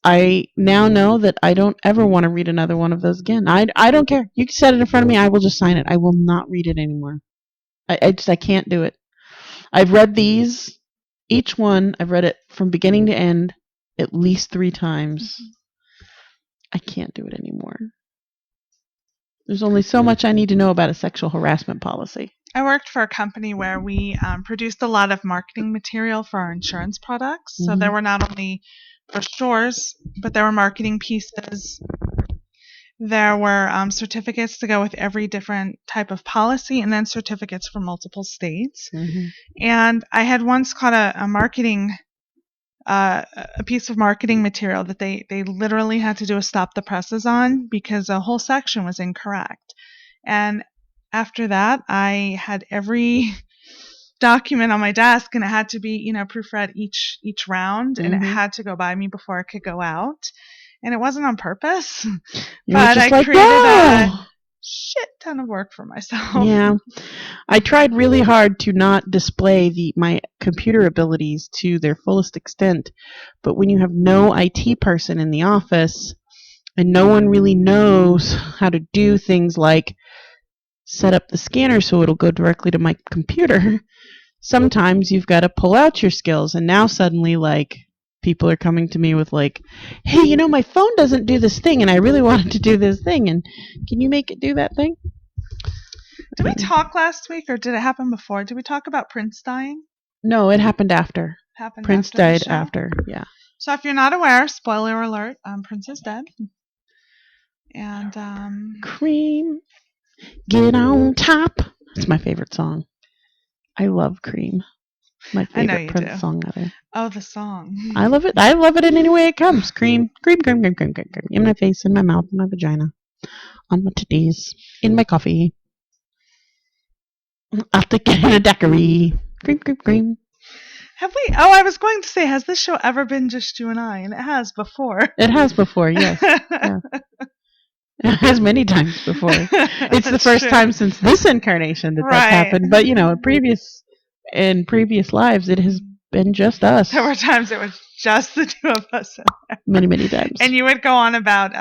I now know that I don't ever want to read another one of those again. I don't care. You can set it in front of me. I will just sign it. I will not read it anymore. I can't do it. I've read these, each one, I've read it from beginning to end at least 3 times. I can't do it anymore. There's only so much I need to know about a sexual harassment policy.
I worked for a company where we produced a lot of marketing material for our insurance products. So there were not only brochures, but there were marketing pieces. There were certificates to go with every different type of policy, and then certificates for multiple states. And I had once caught a marketing, a piece of marketing material that they literally had to do a stop the presses on because a whole section was incorrect. And after that, I had every document on my desk, and it had to be, proofread each round, and it had to go by me before it could go out. And it wasn't on purpose, but I created a shit ton of work for myself.
Yeah. I tried really hard to not display my computer abilities to their fullest extent, but when you have no IT person in the office and no one really knows how to do things like set up the scanner so it'll go directly to my computer, sometimes you've got to pull out your skills. And now suddenly, people are coming to me with hey, my phone doesn't do this thing and I really wanted to do this thing, and can you make it do that thing?
Did we talk last week, or did it happen before? Did we talk about Prince dying?
No, it happened after. Prince died after, yeah.
So if you're not aware, spoiler alert, Prince is dead. And
Cream, get on top. It's my favorite song. I love Cream. My favorite Prince song ever.
Oh, the song.
I love it. I love it in any way it comes. Cream, cream, cream, cream, cream, cream, cream. In my face, in my mouth, in my vagina, on my titties, in my coffee. I'll take it in a daiquiri. Cream, cream, cream.
Have we? Oh, I was going to say, has this show ever been just you and I? And it has before.
It has before, yes. Yeah. It has many times before. It's the first time since this incarnation that that's happened. But, in previous lives, it has been just us.
There were times it was just the two of us in there.
Many, many times.
And you would go on about,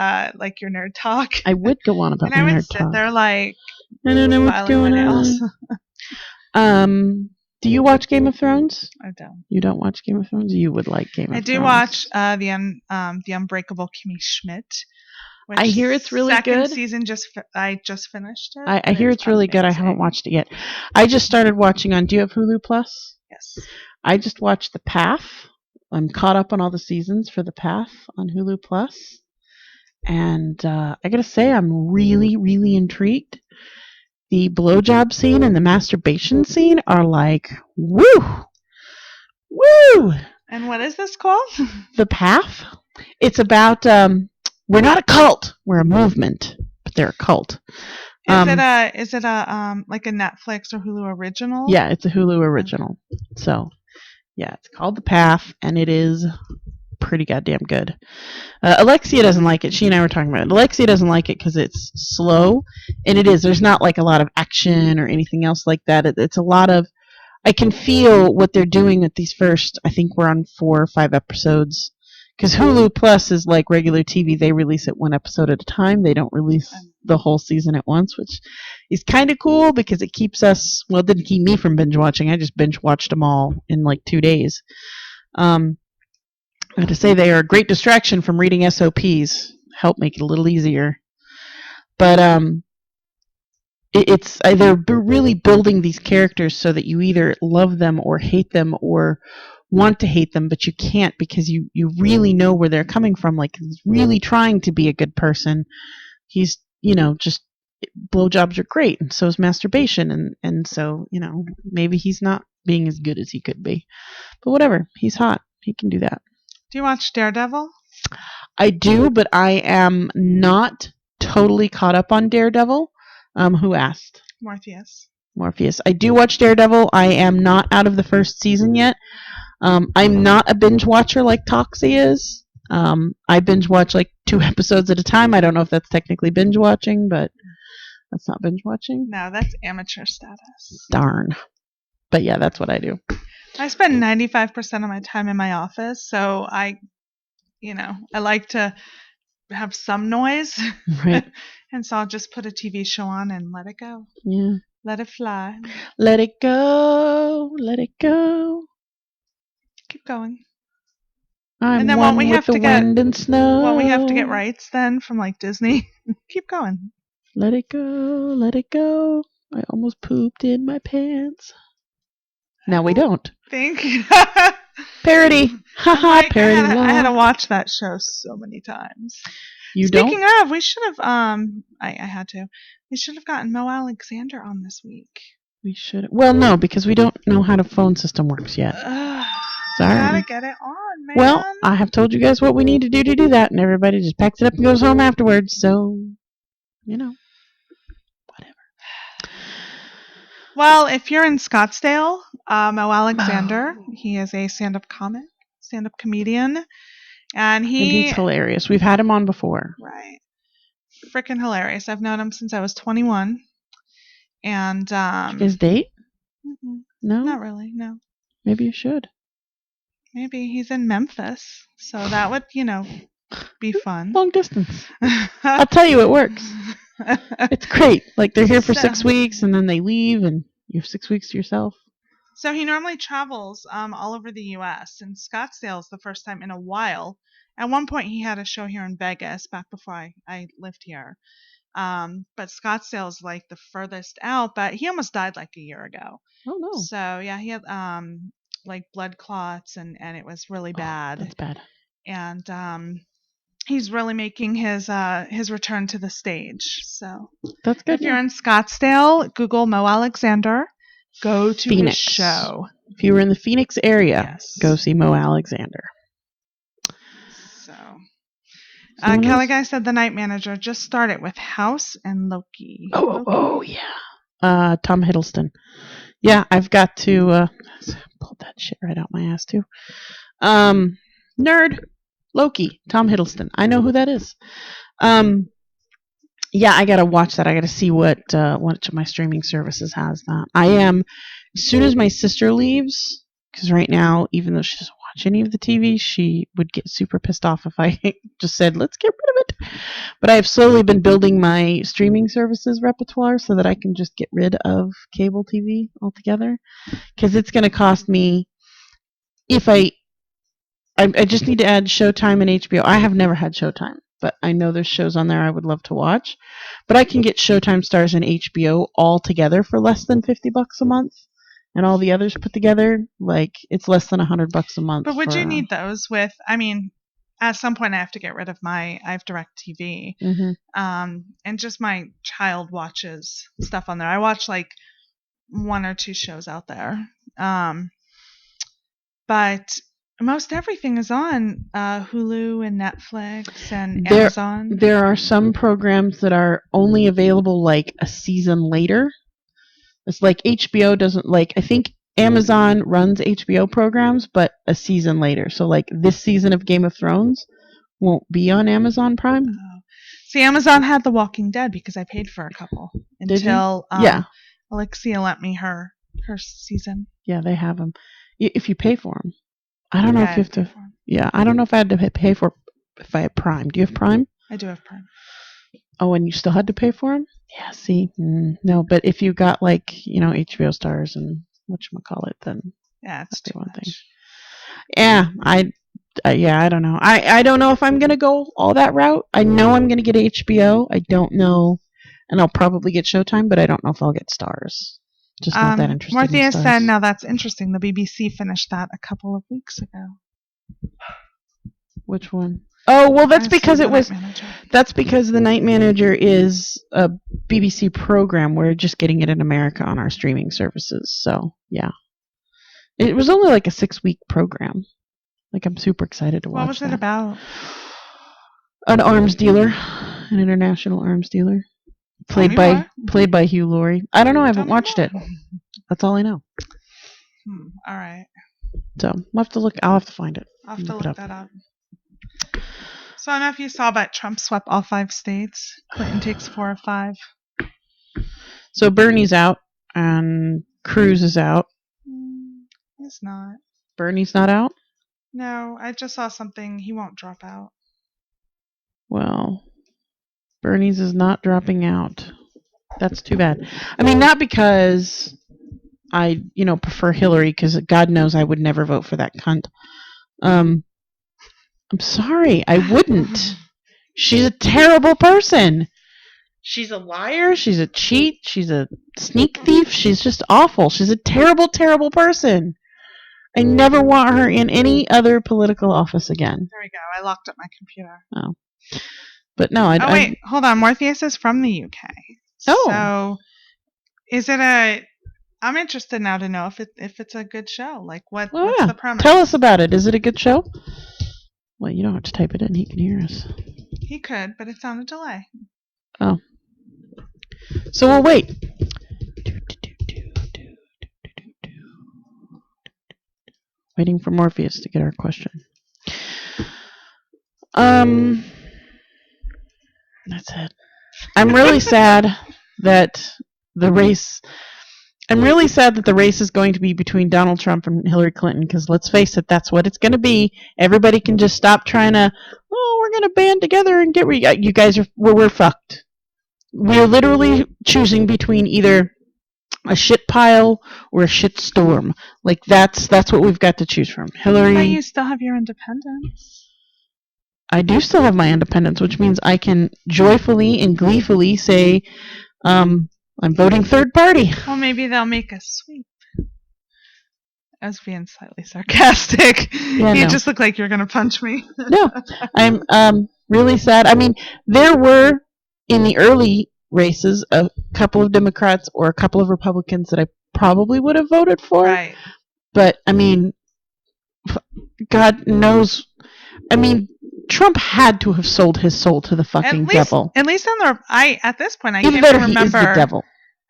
your nerd talk.
I would go on about my nerd talk.
And I would sit there
I don't know what's going on. Do you watch Game of Thrones?
I don't.
You don't watch Game of Thrones? You would like Game of Thrones.
I do watch the Unbreakable Kimmy Schmidt.
I hear it's really good.
Second season, I just finished it.
I hear it's really good. I haven't watched it yet. I just started watching on. Do you have Hulu Plus?
Yes.
I just watched The Path. I'm caught up on all the seasons for The Path on Hulu Plus, and I gotta say I'm really, really intrigued. The blowjob scene and the masturbation scene are woo, woo.
And what is this called?
The Path. It's about we're not a cult. We're a movement, but they're a cult.
Is it a like a Netflix or Hulu original?
Yeah, it's a Hulu original. So, yeah, it's called The Path, and it is pretty goddamn good. Alexia doesn't like it. She and I were talking about it. Alexia doesn't like it because it's slow, and it is. There's not a lot of action or anything else like that. It's a lot of. I can feel what they're doing with these first. I think we're on 4 or 5 episodes. Because Hulu Plus is like regular TV. They release it 1 episode at a time. They don't release the whole season at once, which is kind of cool because it keeps us, it didn't keep me from binge watching. I just binge watched them all in 2 days. I have to say they are a great distraction from reading SOPs. Help make it a little easier. But they're really building these characters so that you either love them or hate them or want to hate them, but you can't because you really know where they're coming from. Like, he's really trying to be a good person. He's, just blowjobs are great, and so is masturbation, and so, maybe he's not being as good as he could be. But whatever, he's hot. He can do that.
Do you watch Daredevil?
I do, but I am not totally caught up on Daredevil. Who asked? Morpheus. I do watch Daredevil. I am not out of the first season yet. I'm not a binge watcher like Toxie is. I binge watch like 2 episodes at a time. I don't know if that's technically binge watching, but that's not binge watching.
No, that's amateur status.
Darn. But yeah, that's what I do.
I spend 95% of my time in my office, so I like to have some noise.
Right.
And so I'll just put a TV show on and let it go.
Yeah.
Let it fly.
Let it go. Let it go.
Keep going.
I'm
and then
one
won't we
with
have
the
to get
wind and snow.
Won't we have to get rights then from like Disney? Keep going.
Let it go. Let it go. I almost pooped in my pants. Now we don't.
Think.
Parody. Haha, parody.
I had to watch that show so many times. Speaking of, we should have I had to. We should have gotten Mo Alexander on this week.
We should. Well, no, because we don't know how the phone system works yet. Sorry.
Gotta get it on, man.
Well, I have told you guys what we need to do that, and everybody just packs it up and goes home afterwards. So, whatever.
Well, if you're in Scottsdale, Mo Alexander, he is a stand-up comedian, and
he's hilarious. We've had him on before.
Right. Freaking hilarious. I've known him since I was 21. And
his date? No,
not really. No.
Maybe you should.
Maybe he's in Memphis, so that would, be fun.
Long distance. I'll tell you, it works. It's great. Like, they're here for 6 weeks, and then they leave, and you have 6 weeks to yourself.
So he normally travels all over the U.S., and Scottsdale is the first time in a while. At one point, he had a show here in Vegas back before I lived here. But Scottsdale is like the furthest out, but he almost died like a year ago.
Oh, no.
So, yeah, he had like blood clots, and it was really bad.
That's bad.
And he's really making his return to the stage. So
that's good.
If you're in Scottsdale, Google Mo Alexander. Go to his show.
If you were in the Phoenix area, go see Mo Alexander.
So, Kelly Guy said the Night Manager just started with House and Loki.
Oh yeah. Tom Hiddleston. Yeah, I've got to pull that shit right out my ass too. Nerd. Loki. Tom Hiddleston. I know who that is. Yeah, I gotta watch that. I gotta see which of my streaming services has that. I am, as soon as my sister leaves, because right now, even though she doesn't watch any of the TV, she would get super pissed off if I just said, let's get rid of it. But I have slowly been building my streaming services repertoire so that I can just get rid of cable TV altogether. Because it's going to cost me, if I just need to add Showtime and HBO. I have never had Showtime, but I know there's shows on there I would love to watch. But I can get Showtime, Stars, and HBO all together for less than $50 a month. And all the others put together, like, it's less than $100 a month.
But would you need those with, at some point I have to get rid of I have DirecTV.
Mm-hmm.
And just my child watches stuff on there. I watch like 1 or 2 shows out there. But most everything is on Hulu and Netflix and Amazon.
There are some programs that are only available like a season later. It's like HBO doesn't, like, I think Amazon runs HBO programs, but a season later. So, like, this season of Game of Thrones won't be on Amazon Prime.
See, Amazon had The Walking Dead because I paid for a couple until Alexia lent me her season.
Yeah, they have them. If you pay for them. I don't know if you have to. Yeah, I don't know if I had to pay for if I had Prime. Do you have Prime?
I do have Prime.
Oh, and you still had to pay for them? Yeah, see? No, but if you got, like, HBO Stars and whatchamacallit, then
that's too
one
much.
thing. Yeah, I don't know. I don't know if I'm going to go all that route. I know I'm going to get HBO. I don't know. And I'll probably get Showtime, but I don't know if I'll get Stars. Just not that interested in
Morpheus
stars.
said, now that's interesting. The BBC finished that a couple of weeks ago.
Which one? Oh, well, that's
I
because
said
it
The
was.
Night Manager.
That's because The Night Manager is a BBC program. We're just getting it in America on our streaming services. So, yeah. It was only like a 6-week program. Like, I'm super excited to watch
What was it
that.
about?
An arms dealer. An international arms dealer. Played by Hugh Laurie. I don't know. I haven't watched it. That's all I know.
All right.
So, I'll have to find it.
I'll have to look that up. So I don't know if you saw, but Trump swept all 5 states. Clinton takes 4 of 5.
So Bernie's out and Cruz is out.
He's not.
Bernie's not out?
No, I just saw something. He won't drop out.
Well, Bernie's is not dropping out. That's too bad. I mean, not because I, prefer Hillary, because God knows I would never vote for that cunt. I'm sorry, I wouldn't. She's a terrible person. She's a liar. She's a cheat. She's a sneak thief. She's just awful. She's a terrible, terrible person. I never want her in any other political office again.
There we go. I locked up my computer.
Oh. But no,
wait, hold on. Morpheus is from the UK.
Oh.
So, is it I'm interested now to know if it's a good show. Like, what's the premise?
Tell us about it. Is it a good show? Well, you don't have to type it in. He can hear us.
He could, but it's on a delay.
Oh. So we'll wait. Waiting for Morpheus to get our question. That's it. I'm really sad that the race is going to be between Donald Trump and Hillary Clinton, because let's face it, that's what it's going to be. Everybody can just stop trying to, we're going to band together and get you guys we're fucked. We're literally choosing between either a shit pile or a shit storm. Like, that's what we've got to choose from. Hillary.
But you still have your independence.
I do still have my independence, which means I can joyfully and gleefully say, I'm voting third party.
Well, maybe they'll make a sweep. I was being slightly sarcastic. You just look like you're going to punch me.
No, I'm really sad. I mean, there were, in the early races, a couple of Democrats or a couple of Republicans that I probably would have voted for.
Right.
But, I mean, God knows. I mean, Trump had to have sold his soul to the fucking devil.
At least at this point, I
can't even remember. He is the devil.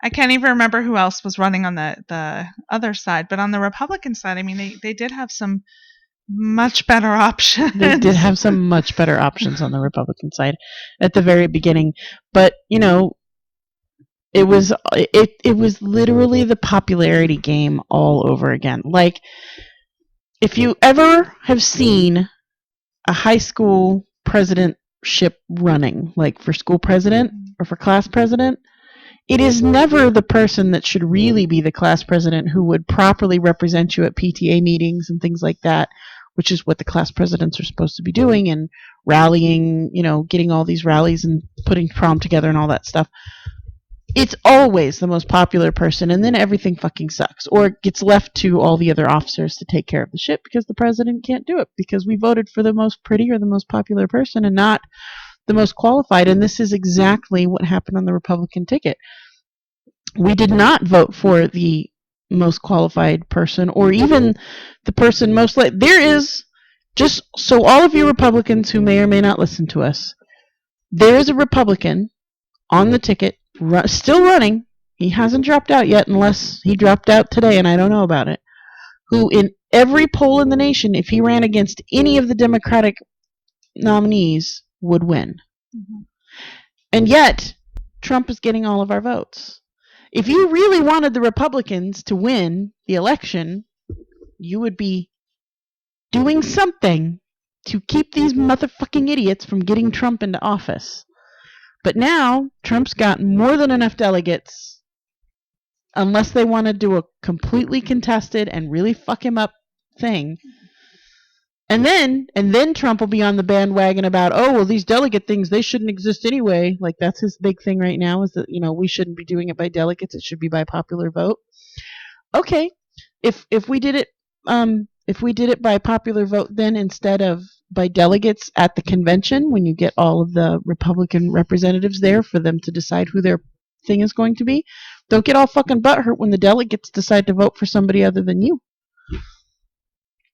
I can't even remember who else was running on the other side. But on the Republican side, I mean, they did have some much better options.
They did have some much better options on the Republican side at the very beginning. But, it was literally the popularity game all over again. Like, if you ever have seen a high school presidentship running, like for school president or for class president, it is never the person that should really be the class president who would properly represent you at PTA meetings and things like that, which is what the class presidents are supposed to be doing, and rallying, getting all these rallies and putting prom together and all that stuff. It's always the most popular person, and then everything fucking sucks. Or it gets left to all the other officers to take care of the shit because the president can't do it because we voted for the most pretty or the most popular person and not the most qualified. And this is exactly what happened on the Republican ticket. We did not vote for the most qualified person or even the person most like. There is, just so all of you Republicans who may or may not listen to us, there is a Republican on the ticket still running. He hasn't dropped out yet, unless he dropped out today and I don't know about it, who in every poll in the nation, if he ran against any of the Democratic nominees, would win. Mm-hmm. And yet Trump is getting all of our votes. If you really wanted the Republicans to win the election, you would be doing something to keep these motherfucking idiots from getting Trump into office. But now, Trump's got more than enough delegates, unless they want to do a completely contested and really fuck him up thing. And then Trump will be on the bandwagon about, these delegate things, they shouldn't exist anyway. Like, that's his big thing right now, is that, we shouldn't be doing it by delegates. It should be by popular vote. okay, if we did it by popular vote, then instead of by delegates at the convention, when you get all of the Republican representatives there for them to decide who their thing is going to be, don't get all fucking butthurt when the delegates decide to vote for somebody other than you.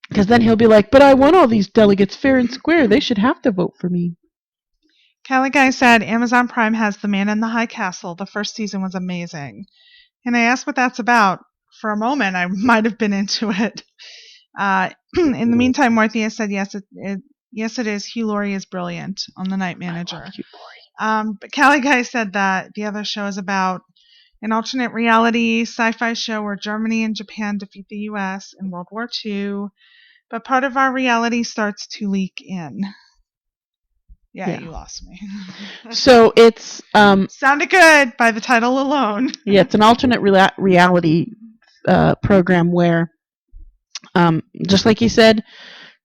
Because then he'll be like, but I want all these delegates fair and square. They should have to vote for me.
Kelly Guy said Amazon Prime has The Man in the High Castle. The first season was amazing. And I asked what that's about. For a moment, I might have been into it. In the meantime, Morthia said yes, it is. Hugh Laurie is brilliant on The Night Manager. But Callie Guy said that the other show is about an alternate reality sci-fi show where Germany and Japan defeat the U.S. in World War II, but part of our reality starts to leak in. Yeah. You lost me.
So it's
sounded good by the title alone.
Yeah, it's an alternate reality program where, just like you said,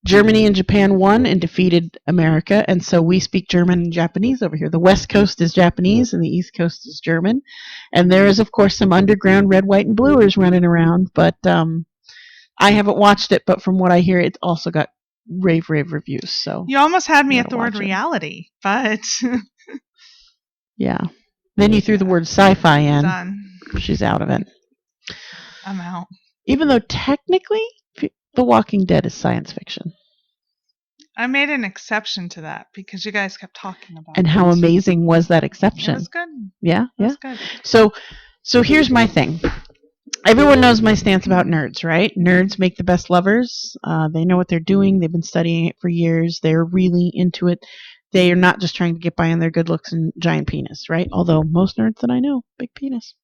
Germany and Japan won and defeated America, and so we speak German and Japanese over here. The West Coast is Japanese and the East Coast is German, and there is, of course, some underground red, white, and bluers running around, but I haven't watched it, but from what I hear, it's also got rave reviews. So
you almost had me at the word reality, but
yeah. Then you threw the word sci-fi in.
Done.
She's out of it.
I'm out.
Even though technically, The Walking Dead is science fiction.
I made an exception to that because you guys kept talking about it.
And how amazing was that exception?
It was good.
Yeah,
it was good.
So here's my thing. Everyone knows my stance about nerds, right? Nerds make the best lovers. They know what they're doing. They've been studying it for years. They're really into it. They are not just trying to get by on their good looks and giant penis, right? Although most nerds that I know, big penis.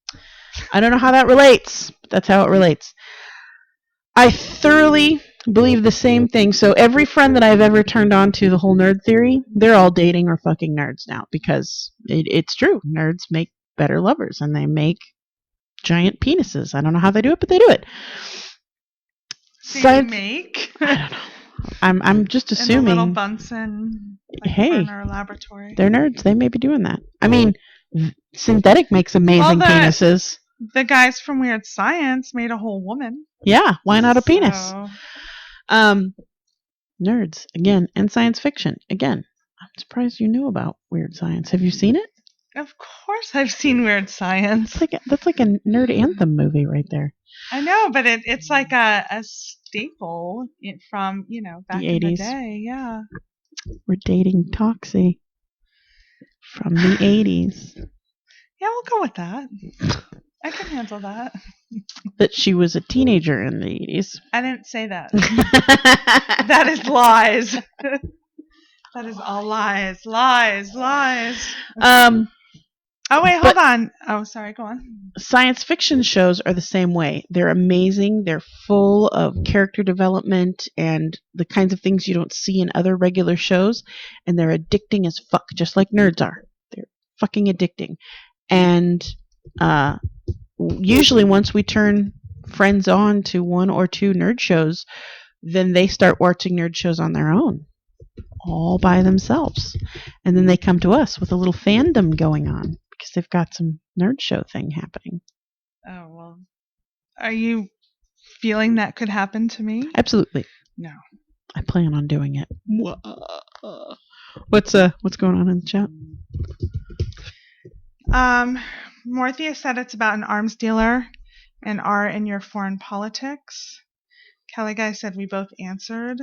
I don't know how that relates, but that's how it relates. I thoroughly believe the same thing. So every friend that I've ever turned on to the whole nerd theory, they're all dating or fucking nerds now because it's true. Nerds make better lovers and they make giant penises. I don't know how they do it, but they do it.
So make?
I don't know. I'm just assuming.
In the little Bunsen burner laboratory.
They're nerds. They may be doing that. I mean, synthetic makes amazing penises.
The guys from Weird Science made a whole woman.
Yeah, why not a penis? Nerds again, and science fiction again. I'm surprised you knew about Weird Science. Have you seen it?
Of course, I've seen Weird Science.
That's like a nerd anthem movie right there.
I know, but it's like a staple from back in the day. Yeah.
We're dating Toxie from the 80s.
Yeah, we'll go with that. I can handle that.
That she was a teenager in the 80s.
I didn't say that. That is lies. That is all lies. Lies. Oh, wait, hold on. Oh, sorry, go on.
Science fiction shows are the same way. They're amazing. They're full of character development and the kinds of things you don't see in other regular shows. And they're addicting as fuck, just like nerds are. They're fucking addicting. And usually once we turn friends on to one or two nerd shows, then they start watching nerd shows on their own, all by themselves. And then they come to us with a little fandom going on because they've got some nerd show thing happening.
Oh, well, are you feeling that could happen to me?
Absolutely.
No.
I plan on doing it. What's going on in the chat?
Morthia said it's about an arms dealer and are in your foreign politics. Kelly Guy said we both answered.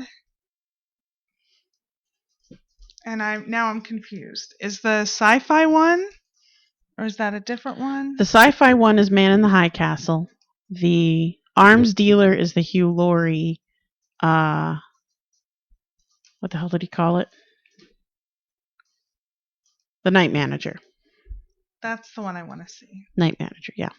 And I'm confused. Is the sci-fi one, or is that a different one?
The sci-fi one is Man in the High Castle. The arms dealer is the Hugh Laurie. What the hell did he call it? The Night Manager.
That's the one I want to see.
Night Manager, yeah.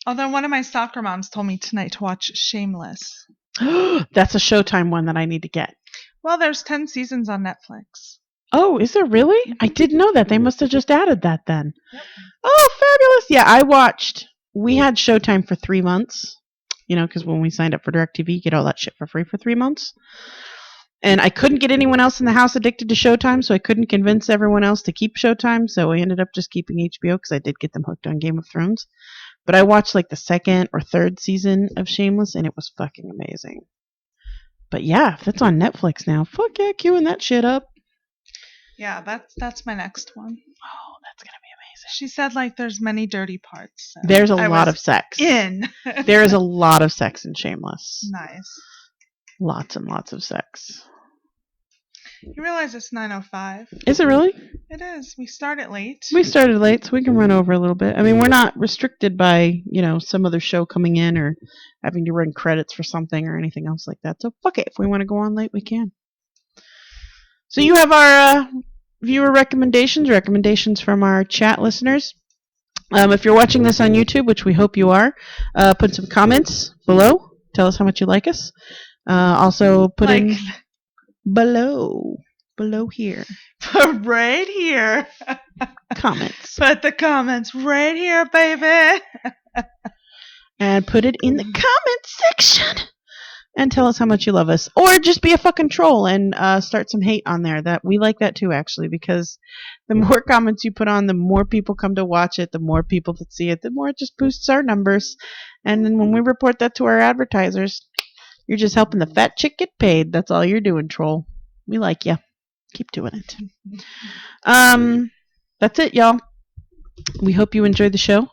Although one of my soccer moms told me tonight to watch Shameless.
That's a Showtime one that I need to get.
Well, there's 10 seasons on Netflix.
Oh, is there really? I didn't know that. They must have just added that then.
Yep.
Oh, fabulous. Yeah, we had Showtime for 3 months, because when we signed up for DirecTV, you get all that shit for free for 3 months. And I couldn't get anyone else in the house addicted to Showtime, so I couldn't convince everyone else to keep Showtime, so I ended up just keeping HBO because I did get them hooked on Game of Thrones. But I watched like the second or third season of Shameless, and it was fucking amazing. But yeah, if it's on Netflix now, fuck yeah, queuing that shit up.
Yeah, that's my next one.
Oh, that's gonna be amazing.
She said like there's many dirty parts. So
There's a
I
lot
was
of sex.
in.
There is a lot of sex in Shameless.
Nice.
Lots and lots of sex.
You realize it's 9:05.
Is it really?
It is. We started late.
We started late, so we can run over a little bit. I mean, we're not restricted by, some other show coming in or having to run credits for something or anything else like that. So fuck it. If we want to go on late, we can. So you have our viewer recommendations from our chat listeners. If you're watching this on YouTube, which we hope you are, put some comments below. Tell us how much you like us. Also put in below here.
Right here.
Comments.
Put the comments right here, baby.
And put it in the comment section. And tell us how much you love us. Or just be a fucking troll and start some hate on there. That we like that too, actually, because the more comments you put on, the more people come to watch it, the more people that see it, the more it just boosts our numbers. And then when we report that to our advertisers, you're just helping the fat chick get paid. That's all you're doing, troll. We like you. Keep doing it. That's it, y'all. We hope you enjoyed the show.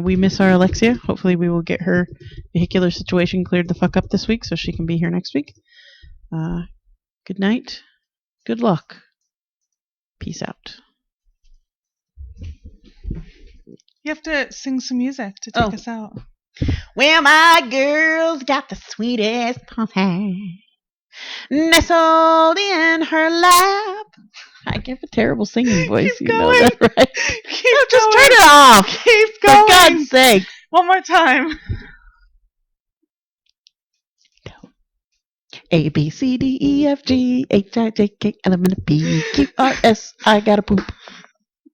We miss our Alexia. Hopefully we will get her vehicular situation cleared the fuck up this week so she can be here next week. Good night. Good luck. Peace out.
You have to sing some music to take us out.
Well, my girl's got the sweetest pussy nestled in her lap. I give a terrible singing voice.
Keep
you
going.
know that, right?
Keep
Just
going.
turn it off.
Keep going.
For God's sake.
One more time.
A, B, C, D, E, F, G, H, I, J, K, L, M, N, P, Q, R, S. I gotta poop.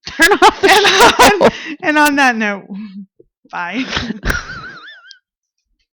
Turn off the show.
And on that note, bye.